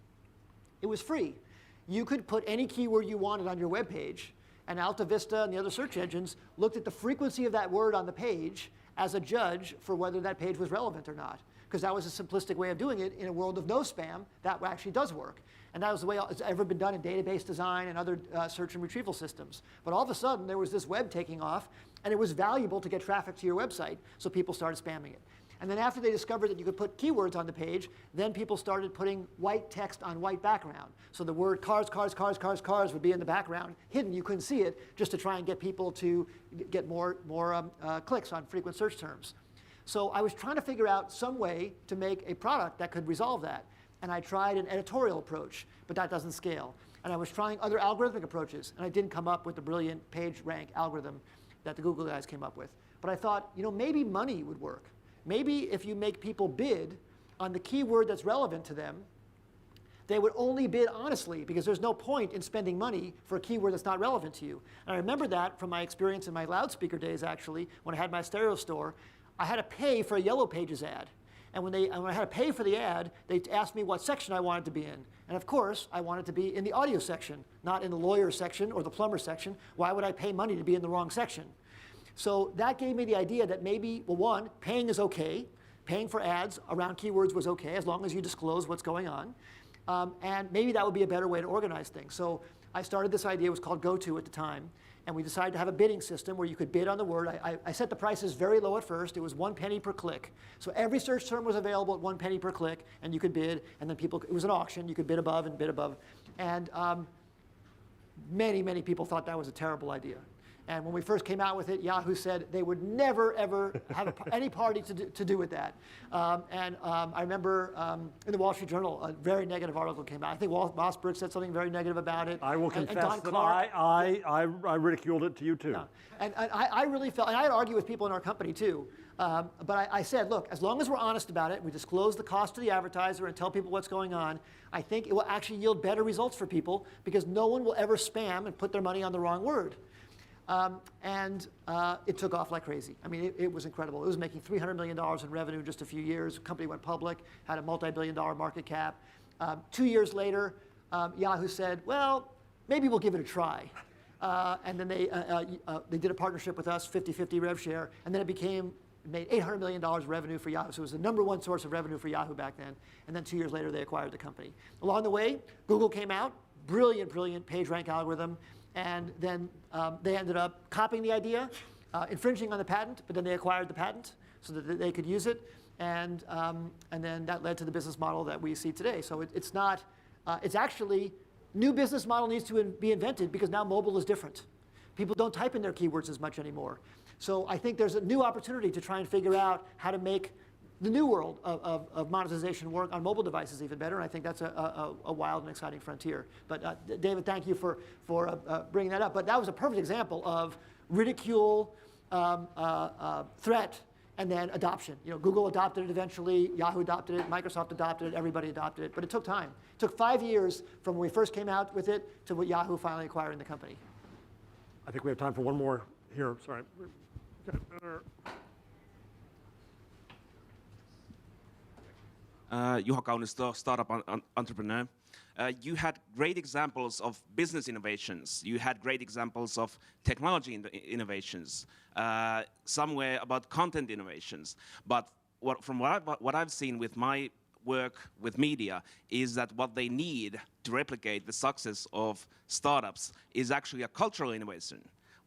it was free. You could put any keyword you wanted on your web page, and Alta Vista and the other search engines looked at the frequency of that word on the page as a judge for whether that page was relevant or not. Because that was a simplistic way of doing it in a world of no spam. That actually does work. And that was the way it's ever been done in database design and other search and retrieval systems. But all of a sudden, there was this web taking off, and it was valuable to get traffic to your website, so people started spamming it. And then after they discovered that you could put keywords on the page, then people started putting white text on white background. So the word cars, cars, cars, cars, cars would be in the background, hidden. You couldn't see it, just to try and get people to get more clicks on frequent search terms. So I was trying to figure out some way to make a product that could resolve that. And I tried an editorial approach, but that doesn't scale. And I was trying other algorithmic approaches, and I didn't come up with the brilliant page rank algorithm that the Google guys came up with. But I thought, maybe money would work. Maybe if you make people bid on the keyword that's relevant to them, they would only bid honestly, because there's no point in spending money for a keyword that's not relevant to you. And I remember that from my experience in my loudspeaker days, actually, when I had my stereo store. I had to pay for a Yellow Pages ad. And when I had to pay for the ad, they asked me what section I wanted to be in. And of course, I wanted to be in the audio section, not in the lawyer section or the plumber section. Why would I pay money to be in the wrong section? So that gave me the idea that maybe, well, one, paying is okay. Paying for ads around keywords was okay, as long as you disclose what's going on. And maybe that would be a better way to organize things. So I started this idea, it was called GoTo at the time, and we decided to have a bidding system where you could bid on the word. I set the prices very low at first. It was 1 penny per click. So every search term was available at 1 penny per click, and you could bid, and then it was an auction. You could bid above and bid above. And many, many people thought that was a terrible idea. And when we first came out with it, Yahoo said they would never, ever have any party to do with that. I remember in the Wall Street Journal, a very negative article came out. I think Mossberg said something very negative about it. I will and confess Don that Clark. I ridiculed it to you too. Yeah. And I really felt, and I had argued with people in our company too, but I said, look, as long as we're honest about it, we disclose the cost to the advertiser and tell people what's going on, I think it will actually yield better results for people because no one will ever spam and put their money on the wrong word. It took off like crazy. I mean, it was incredible. It was making $300 million in revenue in just a few years. The company went public, had a multi-billion-dollar market cap. 2 years later, Yahoo said, well, maybe we'll give it a try. And then they did a partnership with us, 50-50 rev share, and then it made $800 million revenue for Yahoo. So it was the #1 source of revenue for Yahoo back then. And then 2 years later, they acquired the company. Along the way, Google came out, brilliant PageRank algorithm. And then they ended up copying the idea, infringing on the patent, but then they acquired the patent so that they could use it. And then that led to the business model that we see today. So it's not, it's actually, new business model needs to be invented because now mobile is different. People don't type in their keywords as much anymore. So I think there's a new opportunity to try and figure out how to make the new world of monetization work on mobile devices even better, and I think that's a wild and exciting frontier. But David, thank you for bringing that up. But that was a perfect example of ridicule, threat, and then adoption. You know, Google adopted it eventually, Yahoo adopted it, Microsoft adopted it, everybody adopted it, but it took time. It took 5 years from when we first came out with it to what Yahoo finally acquiring the company. I think we have time for one more here. Sorry. Juha Kaunisto, startup entrepreneur. You had great examples of business innovations. You had great examples of technology innovations. Somewhere about content innovations. But from what I've seen with my work with media is that what they need to replicate the success of startups is actually a cultural innovation.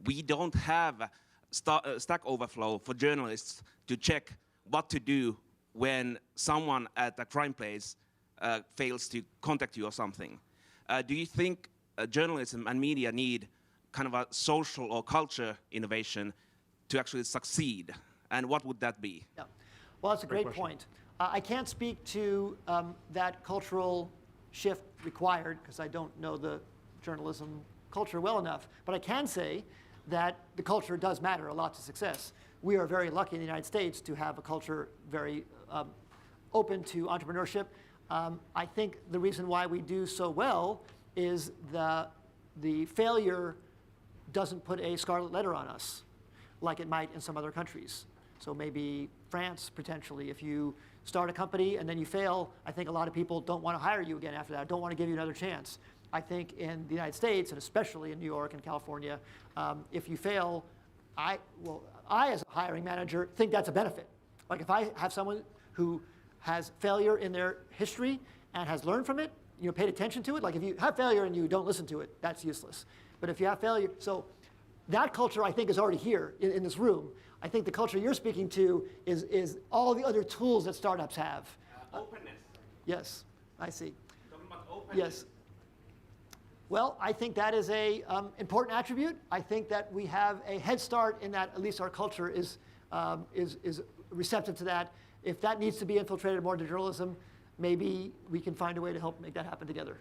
We don't have Stack Overflow for journalists to check what to do when someone at a crime place fails to contact you or something. Do you think journalism and media need kind of a social or culture innovation to actually succeed? And what would that be? Yeah. Well, that's a great point. I can't speak to that cultural shift required because I don't know the journalism culture well enough. But I can say that the culture does matter a lot to success. We are very lucky in the United States to have a culture very open to entrepreneurship. I think the reason why we do so well is the failure doesn't put a scarlet letter on us like it might in some other countries. So maybe France, potentially, if you start a company and then you fail, I think a lot of people don't want to hire you again after that, don't want to give you another chance. I think in the United States, and especially in New York and California, if you fail, I, as a hiring manager, think that's a benefit. Like if I have someone who has failure in their history and has learned from it, you know, paid attention to it, like if you have failure and you don't listen to it, that's useless. But if you have failure, so that culture I think is already here in this room. I think the culture you're speaking to is all the other tools that startups have. Openness. Yes, I see. Talking about openness. Yes. Well, I think that is a important attribute. I think that we have a head start in that at least our culture is receptive to that. If that needs to be infiltrated more into journalism, maybe we can find a way to help make that happen together.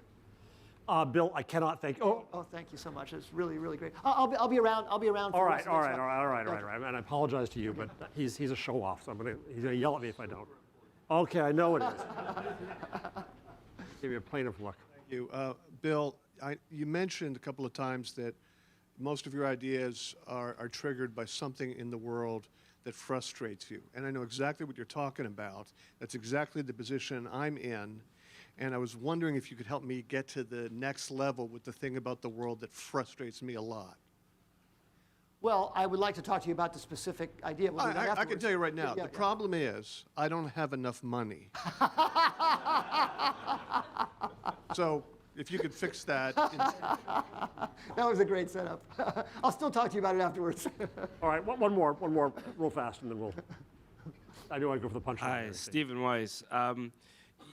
Bill, I cannot thank. Oh, Thank you so much. It's really, really great. I'll be around. I'll be around. all right. And I apologize to you, but he's a show off, so he's gonna yell at me if I don't. Okay, I know it is. Give me a plaintiff look. Thank you, Bill. You mentioned a couple of times that most of your ideas are triggered by something in the world that frustrates you, and I know exactly what you're talking about. That's exactly the position I'm in. And I was wondering if you could help me get to the next level with the thing about the world that frustrates me a lot. Well, I would like to talk to you about the specific idea. We'll do that I can afterwards. tell you right now, Yeah, the problem is I don't have enough money. So if you could fix that. That was a great setup. I'll still talk to you about it afterwards. All right, one more real fast, and then we'll. I know I go for the punchline. Hi, here. Stephen Weiss.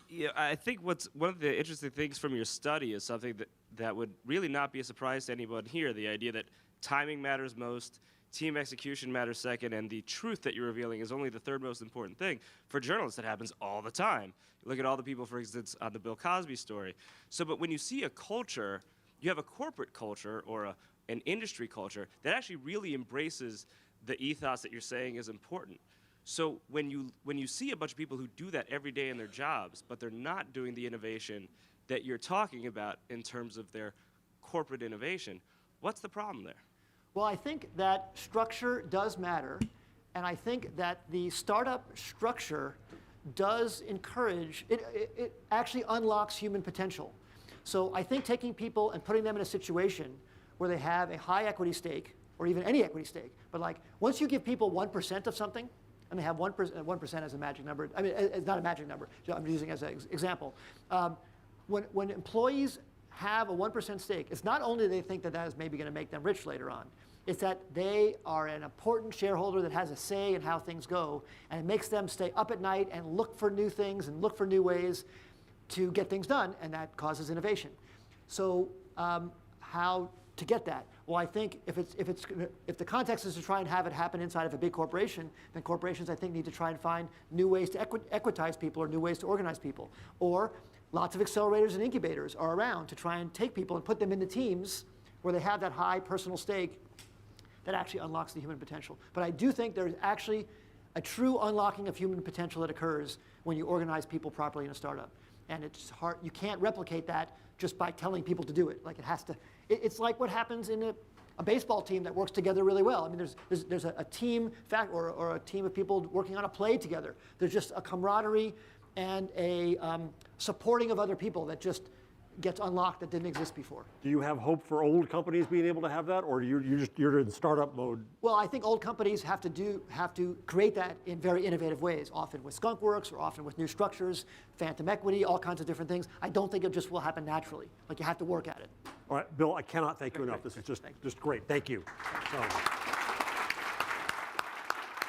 Yeah, I think what's one of the interesting things from your study is something that would really not be a surprise to anyone here, the idea that timing matters most, team execution matters second, and the truth that you're revealing is only the third most important thing. For journalists, that happens all the time. Look at all the people, for instance, on the Bill Cosby story. So, but when you see a culture, you have a corporate culture or an industry culture that actually really embraces the ethos that you're saying is important. So when you see a bunch of people who do that every day in their jobs, but they're not doing the innovation that you're talking about in terms of their corporate innovation, what's the problem there? Well, I think that structure does matter, and I think that the startup structure does encourage, it actually unlocks human potential. So I think taking people and putting them in a situation where they have a high equity stake, or even any equity stake, but like once you give people 1% of something, and they have 1% as a magic number. I mean, it's not a magic number. I'm using it as an example. When employees have a 1% stake, it's not only they think that that is maybe going to make them rich later on, it's that they are an important shareholder that has a say in how things go, and it makes them stay up at night and look for new things and look for new ways to get things done, and that causes innovation. So how to get that? Well, I think if the context is to try and have it happen inside of a big corporation, then corporations, I think, need to try and find new ways to equitize people or new ways to organize people. Or lots of accelerators and incubators are around to try and take people and put them into teams where they have that high personal stake that actually unlocks the human potential. But I do think there's actually a true unlocking of human potential that occurs when you organize people properly in a startup. And it's hard, you can't replicate that just by telling people to do it. Like it has to, it's like what happens in a baseball team that works together really well. I mean, there's a team fact or a team of people working on a play together. There's just a camaraderie and a supporting of other people that just gets unlocked that didn't exist before. Do you have hope for old companies being able to have that, or you're in startup mode? Well, I think old companies have to create that in very innovative ways, often with skunk works or often with new structures, phantom equity, all kinds of different things. I don't think it just will happen naturally. Like you have to work at it. All right, Bill, I cannot thank you enough. This is just great. Thank you. So.